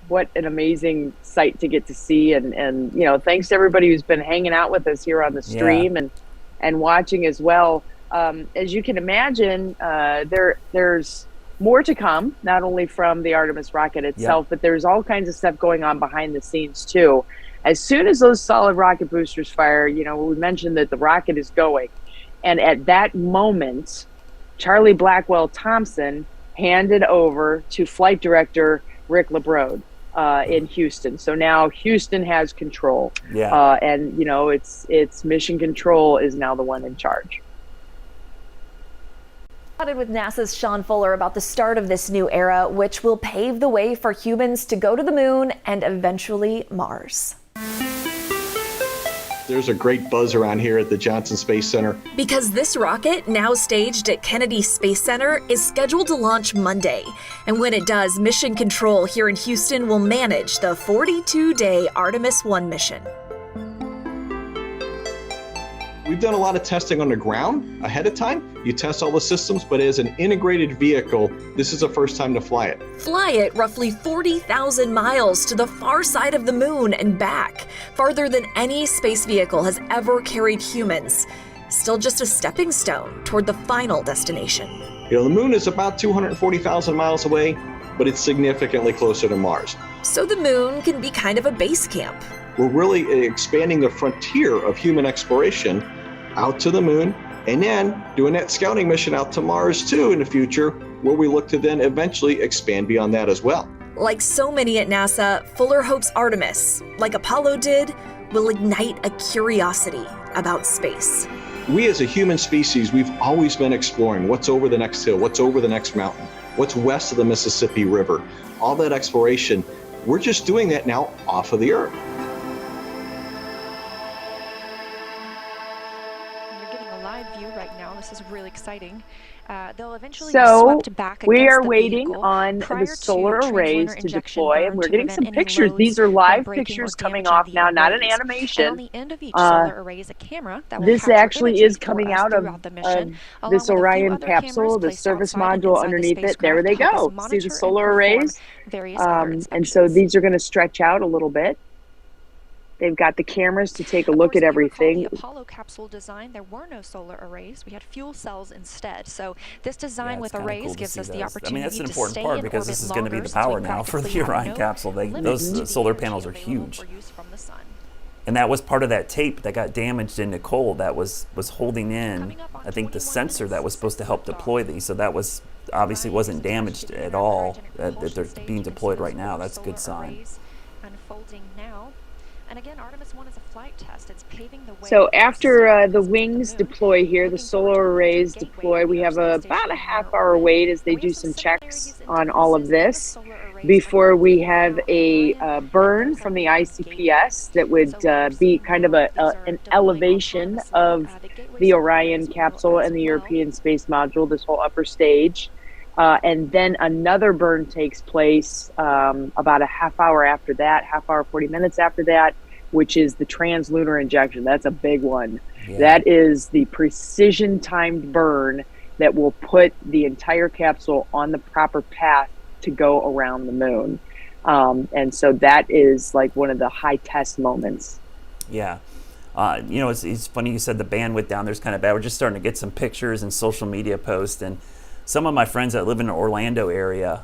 what an amazing sight to get to see, and thanks to everybody who's been hanging out with us here on the stream and watching as well. As you can imagine, there's more to come, not only from the Artemis rocket itself, but there's all kinds of stuff going on behind the scenes too. As soon as those solid rocket boosters fire, we mentioned that the rocket is going. And at that moment, Charlie Blackwell Thompson handed over to Flight Director Rick LeBrode in Houston. So now Houston has control. Yeah. And, it's Mission Control is now the one in charge. With NASA's Sean Fuller about the start of this new era, which will pave the way for humans to go to the moon and eventually Mars. There's a great buzz around here at the Johnson Space Center. Because this rocket, now staged at Kennedy Space Center, is scheduled to launch Monday. And when it does, Mission Control here in Houston will manage the 42-day Artemis 1 mission. We've done a lot of testing on the ground ahead of time. You test all the systems, but as an integrated vehicle, this is the first time to fly it. Fly it roughly 40,000 miles to the far side of the moon and back, farther than any space vehicle has ever carried humans. Still just a stepping stone toward the final destination. The moon is about 240,000 miles away, but it's significantly closer to Mars. So the moon can be kind of a base camp. We're really expanding the frontier of human exploration out to the moon, and then doing that scouting mission out to Mars too in the future, where we look to then eventually expand beyond that as well. Like so many at NASA, Fuller hopes Artemis, like Apollo did, will ignite a curiosity about space. We as a human species, we've always been exploring what's over the next hill, what's over the next mountain, what's west of the Mississippi River. All that exploration, we're just doing that now off of the Earth. This is really exciting. They'll eventually be So swept back we against are the waiting vehicle on prior the solar to arrays translator to injection deploy, burn and we're to getting prevent some any pictures. loads These are from live breaking pictures or coming damaging off the now, not an arrays. animation. And on the end of each solar array is a camera that will This capture actually images is for coming us out of throughout the mission, along this with a few Orion other capsule, cameras the placed service outside and module inside the underneath it. There spacecraft they to help us go. See monitor the and solar perform arrays? various other And so these are going to stretch out a little bit. They've got the cameras to take a look at everything. The Apollo capsule design, there were no solar arrays. We had fuel cells instead. So this design with arrays cool to gives see us the those. opportunity I mean, that's an to important stay part in because this orbit is going to be longer the since we power now for the practically have Orion no capsule. limits Those to the solar energy panels are available huge. for use from the sun. And that was part of that tape that got damaged in Nicole that was holding in, I think, the sensor that was supposed to help deploy these. So that was obviously wasn't damaged at all. That they're being deployed right now. That's a good sign. Unfolding now. And again, Artemis 1 is a flight test. It's paving the way. So after the wings deploy here, the solar arrays deploy, we have about a half-hour wait as they do some checks on all of this before we have a burn from the ICPS that would be kind of an elevation of the Orion capsule and the European Space Module, this whole upper stage. And then another burn takes place about a half hour after that, 40 minutes after that, which is the translunar injection. That's a big one. Yeah. That is the precision timed burn that will put the entire capsule on the proper path to go around the moon. And so that is like one of the high test moments. Yeah. It's funny you said the bandwidth down there's kind of bad. We're just starting to get some pictures and social media posts, and some of my friends that live in the Orlando area,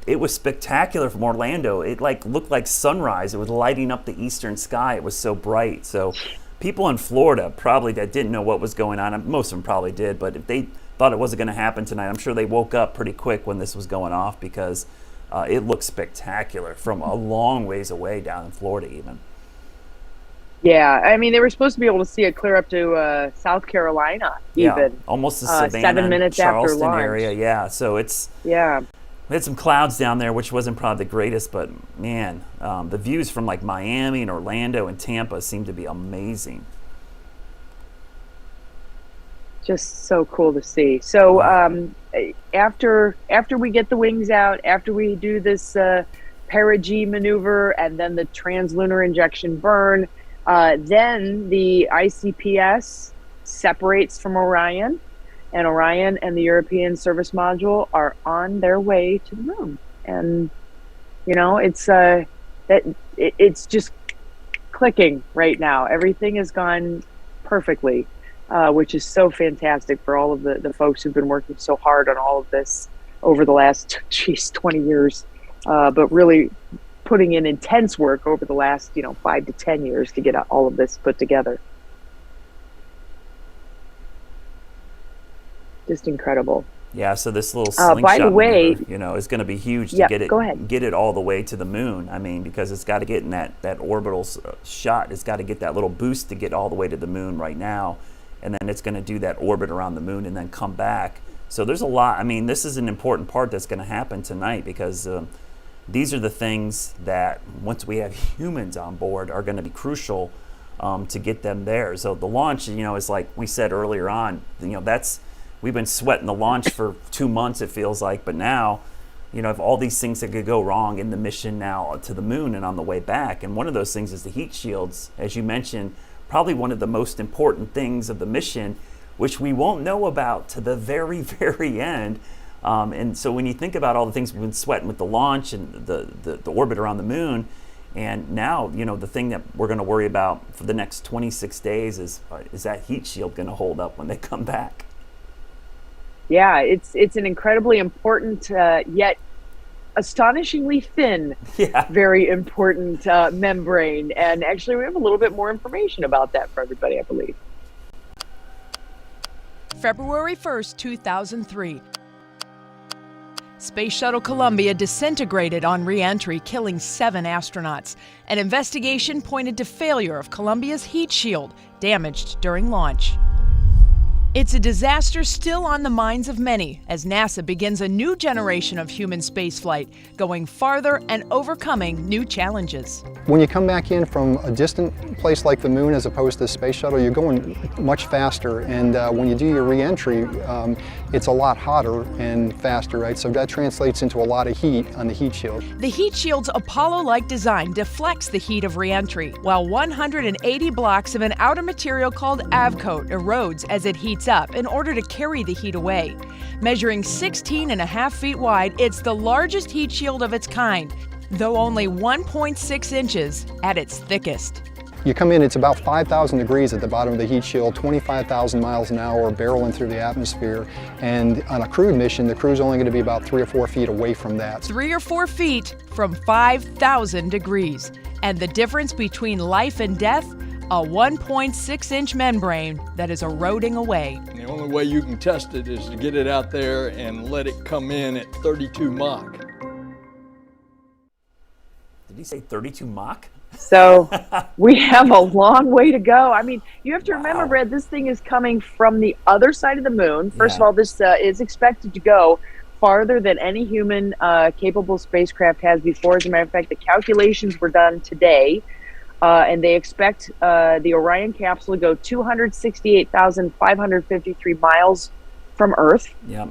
it was spectacular from Orlando. It looked like sunrise. It was lighting up the eastern sky. It was so bright. So people in Florida probably that didn't know what was going on, most of them probably did, but if they thought it wasn't going to happen tonight, I'm sure they woke up pretty quick when this was going off because it looks spectacular from a long ways away down in Florida even. Yeah, I mean, they were supposed to be able to see it clear up to South Carolina, even. Almost the Savannah, 7 minutes after Charleston launch. area. Yeah, so it's we had some clouds down there, which wasn't probably the greatest, but man, the views from like Miami and Orlando and Tampa seem to be amazing. Just so cool to see. So after we get the wings out, after we do this perigee maneuver and then the translunar injection burn, then the ICPS separates from Orion, and Orion and the European Service Module are on their way to the moon. And you know, it's just clicking right now. Everything has gone perfectly, which is so fantastic for all of the folks who've been working so hard on all of this over the last 20 years, but really putting in intense work over the last 5 to 10 years to get all of this put together. Just incredible. Yeah, so this little slingshot by the way, maneuver, is going to be huge to get it all the way to the moon. I mean, because it's got to get in that orbital shot. It's got to get that little boost to get all the way to the moon right now, and then it's going to do that orbit around the moon and then come back. So there's a lot. I mean, this is an important part that's going to happen tonight, because these are the things that, once we have humans on board, are going to be crucial to get them there. So the launch, is like we said earlier on, we've been sweating the launch for 2 months, it feels like, but now, if all these things that could go wrong in the mission now to the moon and on the way back, and one of those things is the heat shields, as you mentioned, probably one of the most important things of the mission, which we won't know about to the very, very end. And so when you think about all the things we've been sweating with the launch and the orbit around the moon, and now, the thing that we're going to worry about for the next 26 days is that heat shield going to hold up when they come back? Yeah, it's an incredibly important, yet astonishingly thin, very important membrane. And actually, we have a little bit more information about that for everybody, I believe. February 1st, 2003. Space Shuttle Columbia disintegrated on re-entry, killing 7 astronauts. An investigation pointed to failure of Columbia's heat shield, damaged during launch. It's a disaster still on the minds of many as NASA begins a new generation of human spaceflight, going farther and overcoming new challenges. When you come back in from a distant place like the moon as opposed to the space shuttle, you're going much faster, and when you do your re-entry, it's a lot hotter and faster, right? So that translates into a lot of heat on the heat shield. The heat shield's Apollo-like design deflects the heat of re-entry, while 180 blocks of an outer material called avcoat erodes as it heats up in order to carry the heat away. Measuring 16.5 feet wide, it's the largest heat shield of its kind, though only 1.6 inches at its thickest. You come in, it's about 5,000 degrees at the bottom of the heat shield, 25,000 miles an hour barreling through the atmosphere. And on a crewed mission, the crew's only going to be about 3 or 4 feet away from that. 3 or 4 feet from 5,000 degrees. And the difference between life and death? A 1.6-inch membrane that is eroding away. The only way you can test it is to get it out there and let it come in at 32 Mach. Did he say 32 Mach? So we have a long way to go. I mean, you have to remember, Brad, this thing is coming from the other side of the moon. First of all, this is expected to go farther than any human capable spacecraft has before. As a matter of fact, the calculations were done today. And they expect the Orion capsule to go 268,553 miles from Earth. Yep.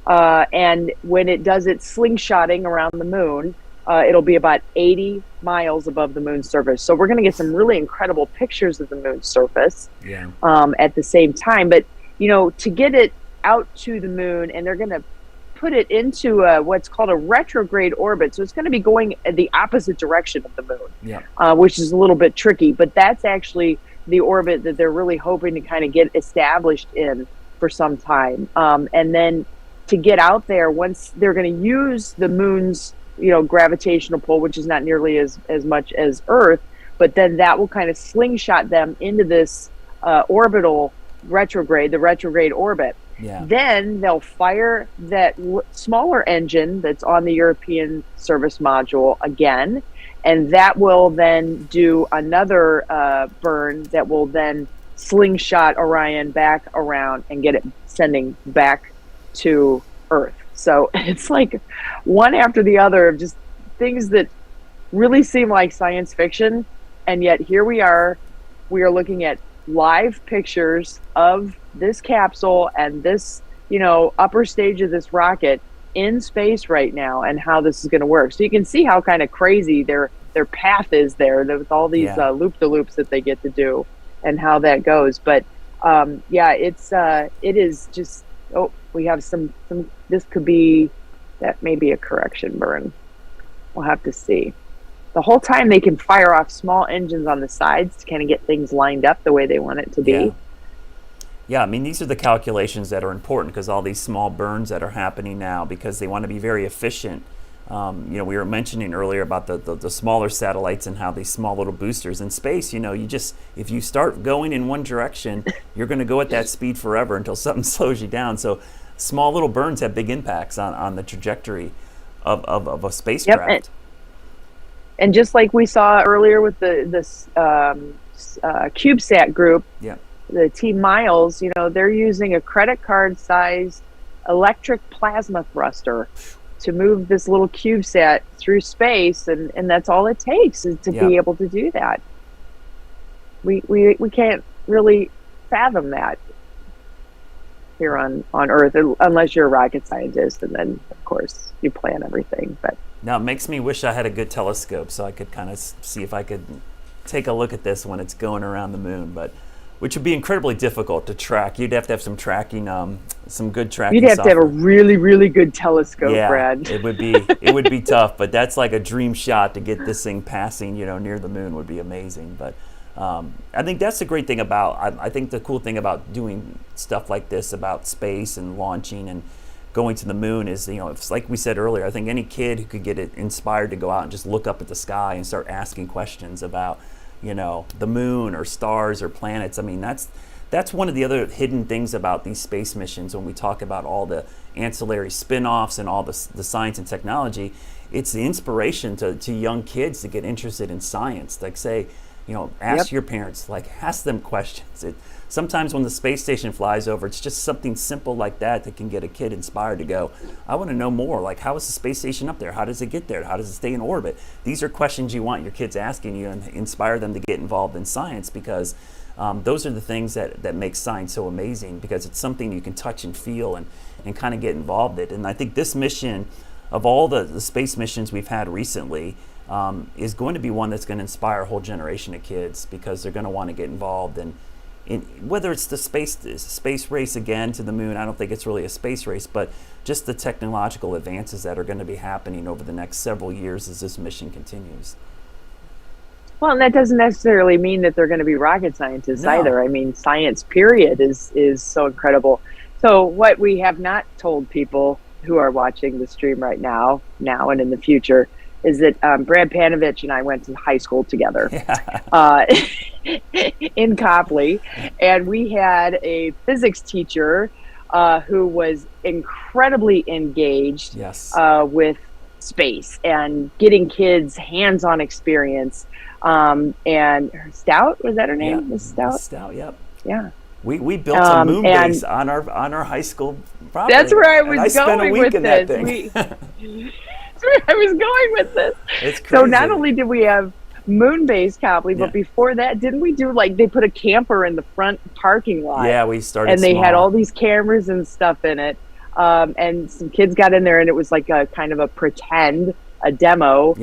And when it does its slingshotting around the moon, it'll be about 80 miles above the moon's surface. So we're going to get some really incredible pictures of the moon's surface at the same time. But, to get it out to the moon, and they're going to put it into what's called a retrograde orbit. So it's going to be going the opposite direction of the moon, which is a little bit tricky. But that's actually the orbit that they're really hoping to kind of get established in for some time. And then to get out there, once they're going to use the moon's gravitational pull, which is not nearly as much as Earth, but then that will kind of slingshot them into this orbital retrograde, the retrograde orbit. Yeah. Then they'll fire that smaller engine that's on the European service module again, and that will then do another burn that will then slingshot Orion back around and get it sending back to Earth. So it's like one after the other of just things that really seem like science fiction, and yet here we are looking at live pictures of this capsule and this, upper stage of this rocket in space right now, and how this is going to work. So you can see how kind of crazy their path is there with all these loop-de-loops that they get to do and how that goes. But it is just, we have some, this could be, that may be a correction burn. We'll have to see. The whole time they can fire off small engines on the sides to kind of get things lined up the way they want it to be. Yeah, I mean, these are the calculations that are important, because all these small burns that are happening now, because they want to be very efficient. We were mentioning earlier about the smaller satellites and how these small little boosters in space, if you start going in one direction, you're going to go at that speed forever until something slows you down. So small little burns have big impacts on the trajectory of a spacecraft. Yep. And just like we saw earlier with this CubeSat group, the Team Miles, they're using a credit card sized electric plasma thruster to move this little CubeSat through space, and that's all it takes is to be able to do that. We can't really fathom that here on Earth, unless you're a rocket scientist, and then of course you plan everything. But now it makes me wish I had a good telescope so I could kind of see if I could take a look at this when it's going around the moon, which would be incredibly difficult to track. You'd have to have some tracking, some good tracking. You'd have to have a really, really good telescope, Brad. it would be tough, but that's like a dream shot to get this thing passing, near the moon would be amazing. But I think that's the great thing about, I think the cool thing about doing stuff like this about space and launching and going to the moon is, it's like we said earlier, I think any kid who could get it inspired to go out and just look up at the sky and start asking questions about, the moon or stars or planets. I mean, that's one of the other hidden things about these space missions when we talk about all the ancillary spin-offs and all the science and technology. It's the inspiration to young kids to get interested in science. Like say, ask your parents, ask them questions. Sometimes when the space station flies over, it's just something simple like that can get a kid inspired to go, I want to know more. Like, how is the space station up there? How does it get there? How does it stay in orbit? These are questions you want your kids asking you and inspire them to get involved in science, because those are the things that make science so amazing, because it's something you can touch and feel and kind of get involved in. And I think this mission, of all the space missions we've had recently, is going to be one that's going to inspire a whole generation of kids, because they're going to want to get involved in whether it's the space race again to the moon. I don't think it's really a space race, but just the technological advances that are going to be happening over the next several years as this mission continues. Well, and that doesn't necessarily mean that they're going to be rocket scientists either. I mean, science period is so incredible. So what we have not told people who are watching the stream right now and in the future, is that Brad Panovich and I went to high school together in Copley, and we had a physics teacher who was incredibly engaged with space and getting kids hands-on experience. And Stout, was that her name? Miss Stout? Miss Stout, yep. Yeah. We built a moon base on our high school property. That's where I was I spent a week in that this. thing. That's where I was going with this. It's crazy. So not only did we have moon base Copley, but before that, didn't we do they put a camper in the front parking lot? Yeah, we started and they small. had all these cameras and stuff in it. And some kids got in there, and it was like a kind of a demo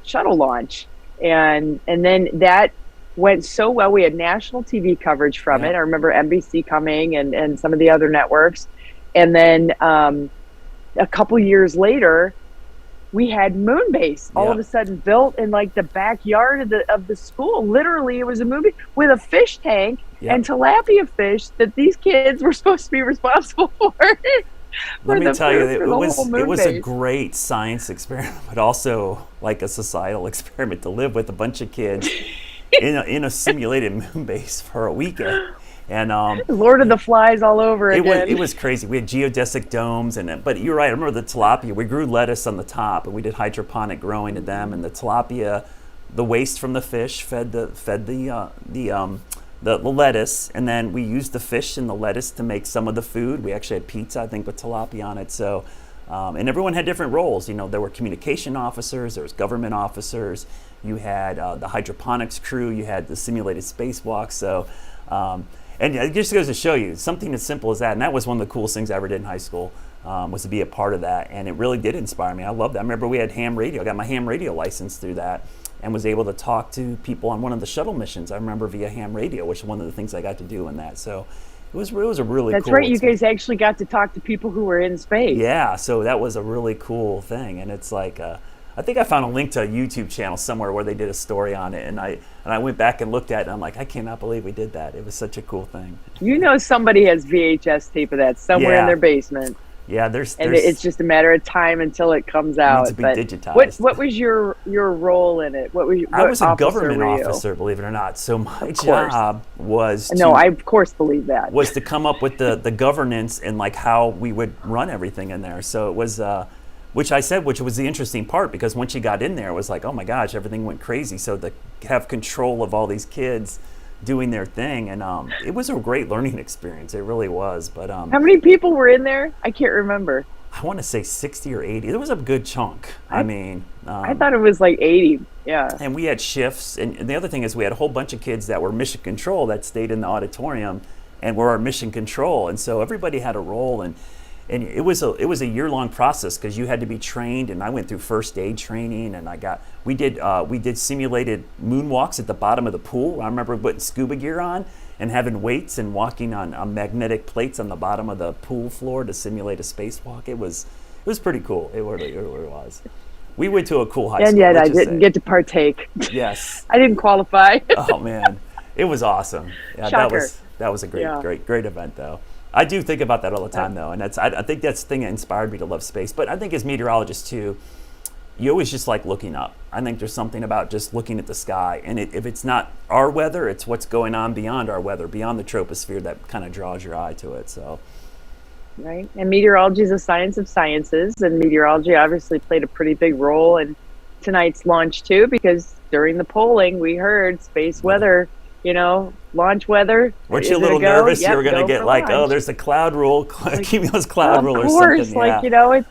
shuttle launch. And then that went so well. We had national TV coverage from it. I remember NBC coming and some of the other networks. And then a couple years later, we had Moonbase all of a sudden built in the backyard of the school. Literally, it was a movie with a fish tank and tilapia fish that these kids were supposed to be responsible for. Let me tell you, it was a great science experiment, but also like a societal experiment to live with a bunch of kids in a simulated moon base for a weekend. And Lord of the Flies all over again. It was crazy. We had geodesic domes, but you're right. I remember the tilapia. We grew lettuce on the top, and we did hydroponic growing to them. And the tilapia, the waste from the fish fed the lettuce, and then we used the fish and the lettuce to make some of the food. We actually had pizza, I think, with tilapia on it. So, and everyone had different roles. You know, there were communication officers, there was government officers. You had the hydroponics crew. You had the simulated spacewalk. So. And it just goes to show you something as simple as that. And that was one of the coolest things I ever did in high school, was to be a part of that. And it really did inspire me. I loved that. I remember we had ham radio. I got my ham radio license through that and was able to talk to people on one of the shuttle missions. I remember via ham radio, which is one of the things I got to do in that. So it was a really cool That's right. You guys actually got to talk to people who were in space. Yeah. So that was a really cool thing. And it's like, I think I found a link to a YouTube channel somewhere where they did a story on it, and I went back and looked at it, and I'm like, I cannot believe we did that. It was such a cool thing. You know, somebody has VHS tape of that somewhere in their basement. Yeah, there's it's just a matter of time until it comes out. It needs to be digitized. What was your role in it? I was a government officer, believe it or not. So my job was I of course believe that. Was to come up with the governance and like how we would run everything in there. So it was which was the interesting part, because once you got in there, it was like, oh my gosh, everything went crazy. So to have control of all these kids doing their thing, and it was a great learning experience. It really was. But how many people were in there? I can't remember. I want to say 60 or 80. It was a good chunk. I thought it was like 80. Yeah. And we had shifts, and the other thing is we had a whole bunch of kids that were mission control that stayed in the auditorium and were our mission control, and so everybody had a role. And it was a year-long process, because you had to be trained, and I went through first aid training, and we did simulated moonwalks at the bottom of the pool. I remember putting scuba gear on and having weights and walking on magnetic plates on the bottom of the pool floor to simulate a spacewalk. It was pretty cool. It really was. We went to a cool high school. And yet I didn't get to partake. Yes. I didn't qualify. Oh man, it was awesome. Yeah, Shocker. that was a great event though. I do think about that all the time, though, and I think that's the thing that inspired me to love space. But I think as meteorologists, too, you always just like looking up. I think there's something about just looking at the sky, and if it's not our weather, it's what's going on beyond our weather, beyond the troposphere, that kind of draws your eye to it. So, right, and meteorology is a science of sciences, and meteorology obviously played a pretty big role in tonight's launch, too, because during the polling, we heard space weather, launch weather. Weren't you a little nervous you were going to get like, launch. There's a cloud rule, cumulus cloud rule or something? Of course, it's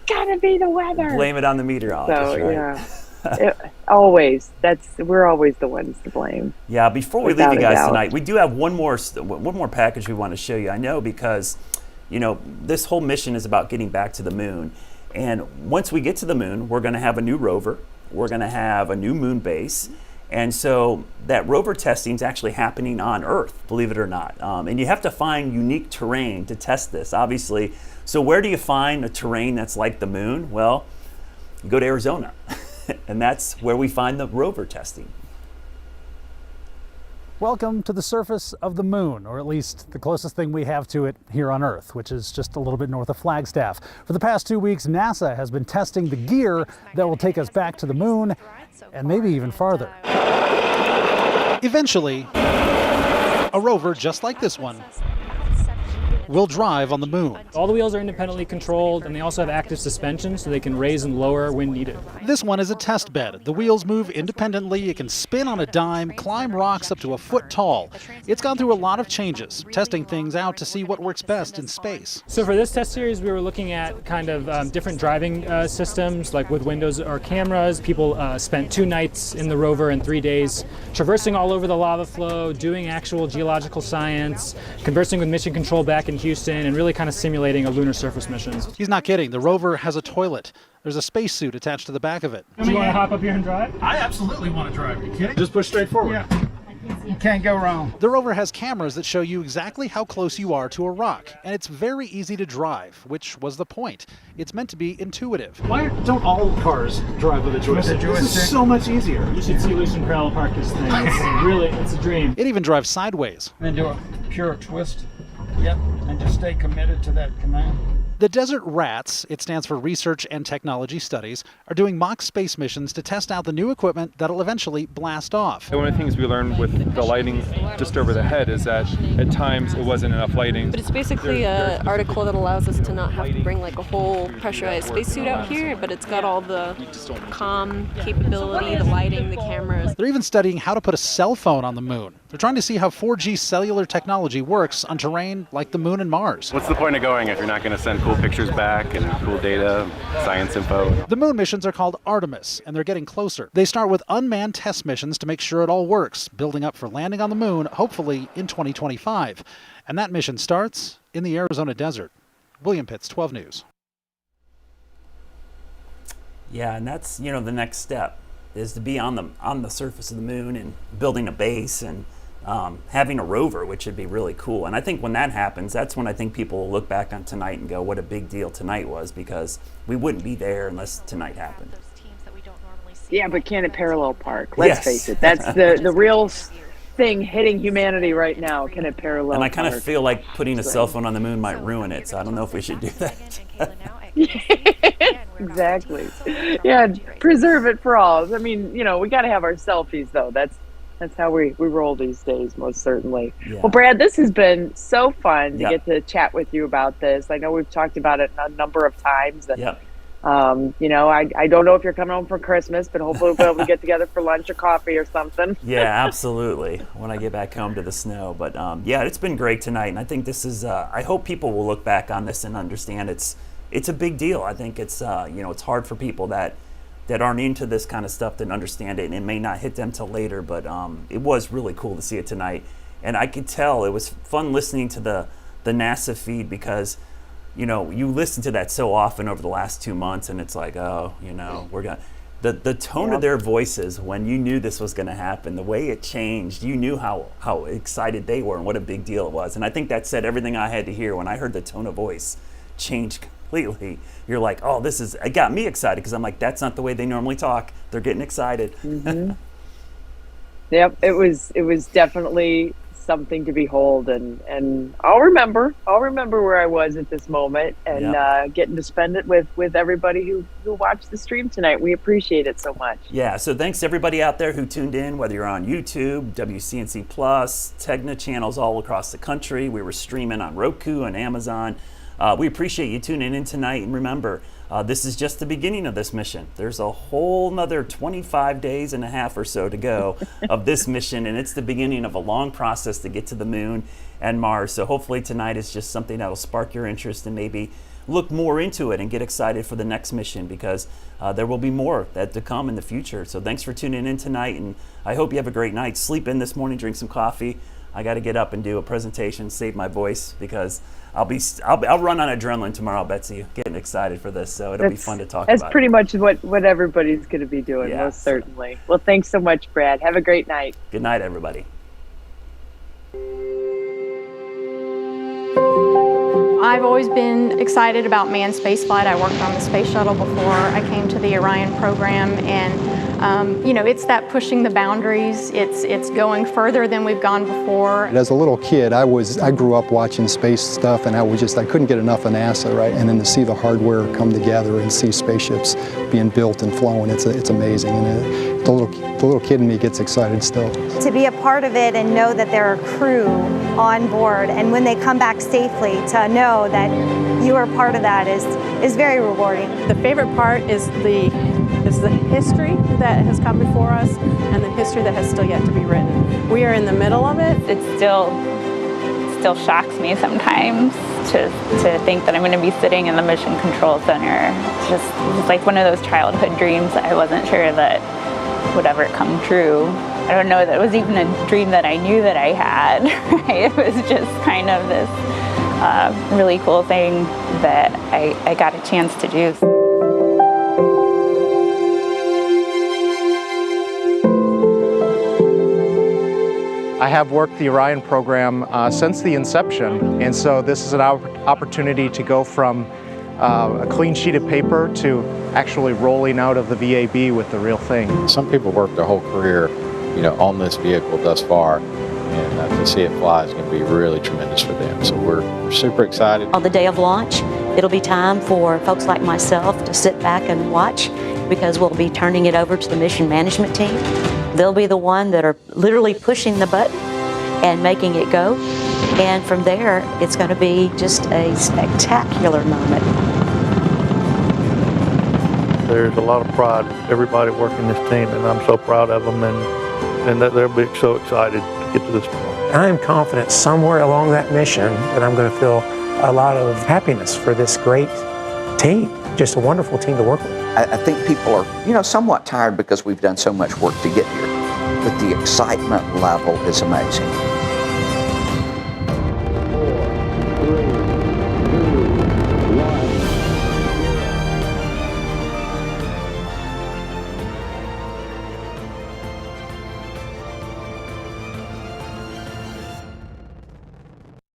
got to be the weather. Blame it on the meteorologist, right? Always. We're always the ones to blame. Yeah, before we leave you guys tonight, we do have one more package we want to show you. I know because, this whole mission is about getting back to the moon. And once we get to the moon, we're going to have a new rover. We're going to have a new moon base. And so that rover testing is actually happening on Earth, believe it or not. And you have to find unique terrain to test this, obviously. So where do you find a terrain that's like the moon? Well, you go to Arizona, and that's where we find the rover testing. Welcome to the surface of the moon, or at least the closest thing we have to it here on Earth, which is just a little bit north of Flagstaff. For the past 2 weeks, NASA has been testing the gear that will take us back to the moon and maybe even farther. Eventually, a rover just like this one will drive on the moon. All the wheels are independently controlled, and they also have active suspension so they can raise and lower when needed. This one is a test bed. The wheels move independently. It can spin on a dime, climb rocks up to a foot tall. It's gone through a lot of changes, testing things out to see what works best in space. So for this test series, we were looking at kind of different driving systems, like with windows or cameras. People spent 2 nights in the rover and 3 days traversing all over the lava flow, doing actual geological science, conversing with mission control back in Houston, and really kind of simulating a lunar surface mission. He's not kidding. The rover has a toilet. There's a spacesuit attached to the back of it. Do you want to hop up here and drive? I absolutely want to drive. Are you kidding? Just push straight forward. Yeah. You can't go wrong. The rover has cameras that show you exactly how close you are to a rock, and it's very easy to drive, which was the point. It's meant to be intuitive. Why don't all cars drive with a joystick? This is so much easier. You should see Lucian parallel park this thing. It's a dream. It even drives sideways. And do a pure twist. Yep, and just stay committed to that command. The Desert Rats, it stands for Research and Technology Studies, are doing mock space missions to test out the new equipment that'll eventually blast off. One of the things we learned with the lighting just over the head is that at times it wasn't enough lighting. But it's basically an article that allows us to not have to bring like a whole pressurized spacesuit out here, but it's got all the comm capability, the lighting, the cameras. They're even studying how to put a cell phone on the moon. They're trying to see how 4G cellular technology works on terrain like the moon and Mars. What's the point of going if you're not going to send cool pictures back and cool data, science info? The moon missions are called Artemis, and they're getting closer. They start with unmanned test missions to make sure it all works, building up for landing on the moon, hopefully in 2025. And that mission starts in the Arizona desert. William Pitts, 12 News. Yeah, and that's, the next step is to be on the surface of the moon and building a base and having a rover, which would be really cool. And I think when that happens, that's when I think people will look back on tonight and go, what a big deal tonight was, because we wouldn't be there unless tonight happened. Yeah, but can it parallel park? Let's face it. That's the real thing hitting humanity right now. Can it parallel And I kind of park? feel like putting a cell phone on the moon might ruin it, so I don't know if we should do that. Exactly. Yeah, preserve it for all. I mean, we got to have our selfies, though. That's how we roll these days, most certainly. Yeah. Well, Brad, this has been so fun to get to chat with you about this. I know we've talked about it a number of times. And, I don't know if you're coming home for Christmas, but hopefully we'll be able to get together for lunch or coffee or something. Yeah, absolutely. When I get back home to the snow. But it's been great tonight. And I think this is, I hope people will look back on this and understand it's a big deal. I think it's, it's hard for people that aren't into this kind of stuff to understand it, and it may not hit them till later, but it was really cool to see it tonight. And I could tell it was fun listening to the NASA feed, because you listen to that so often over the last 2 months, and it's like, we're gonna the tone of their voices when you knew this was going to happen, the way it changed, you knew how excited they were and what a big deal it was. And I think that said everything I had to hear. When I heard the tone of voice change completely, you're like, oh, it got me excited, because I'm like, that's not the way they normally talk. They're getting excited. Mm-hmm. Yep, it was definitely something to behold, and I'll remember where I was at this moment, and getting to spend it with everybody who watched the stream tonight. We appreciate it so much. Yeah, so thanks to everybody out there who tuned in, whether you're on YouTube, WCNC Plus, Tegna channels all across the country. We were streaming on Roku and Amazon. We appreciate you tuning in tonight, and remember, this is just the beginning of this mission. There's a whole nother 25 days and a half or so to go of this mission, and it's the beginning of a long process to get to the moon and Mars. So hopefully tonight is just something that'll spark your interest and maybe look more into it and get excited for the next mission, because there will be more that to come in the future. So thanks for tuning in tonight, and I hope you have a great night. Sleep in this morning, drink some coffee. I got to get up and do a presentation, save my voice, because I'll run on adrenaline tomorrow, Betsy. Getting excited for this, so it'll be fun to talk about. That's pretty much what everybody's going to be doing, most certainly. Well, thanks so much, Brad. Have a great night. Good night, everybody. I've always been excited about manned spaceflight. I worked on the space shuttle before I came to the Orion program, and it's that pushing the boundaries. It's going further than we've gone before. As a little kid, I grew up watching space stuff, and I couldn't get enough of NASA, right? And then to see the hardware come together and see spaceships being built and flown, it's amazing. And the little kid in me gets excited still. To be a part of it and know that there are crew on board, and when they come back safely, to know that you are part of that is very rewarding. The favorite part is the history that has come before us and the history that has still yet to be written. We are in the middle of it. It still shocks me sometimes to think that I'm going to be sitting in the Mission Control Center. It's like one of those childhood dreams that I wasn't sure that would ever come true. I don't know that it was even a dream that I knew that I had. Right? It was just kind of this really cool thing that I got a chance to do. I have worked the Orion program since the inception, and so this is an opportunity to go from a clean sheet of paper to actually rolling out of the VAB with the real thing. Some people work their whole career, on this vehicle thus far, and to see it fly is going to be really tremendous for them. So we're super excited. On the day of launch, It'll be time for folks like myself to sit back and watch, because we'll be turning it over to the mission management team. They'll be the one that are literally pushing the button and making it go. And from there, it's going to be just a spectacular moment. There's a lot of pride, everybody working this team, and I'm so proud of them, and that they'll be so excited to get to this point. I am confident somewhere along that mission that I'm going to feel a lot of happiness for this great team, just a wonderful team to work with. I think people are, somewhat tired because we've done so much work to get here, but the excitement level is amazing.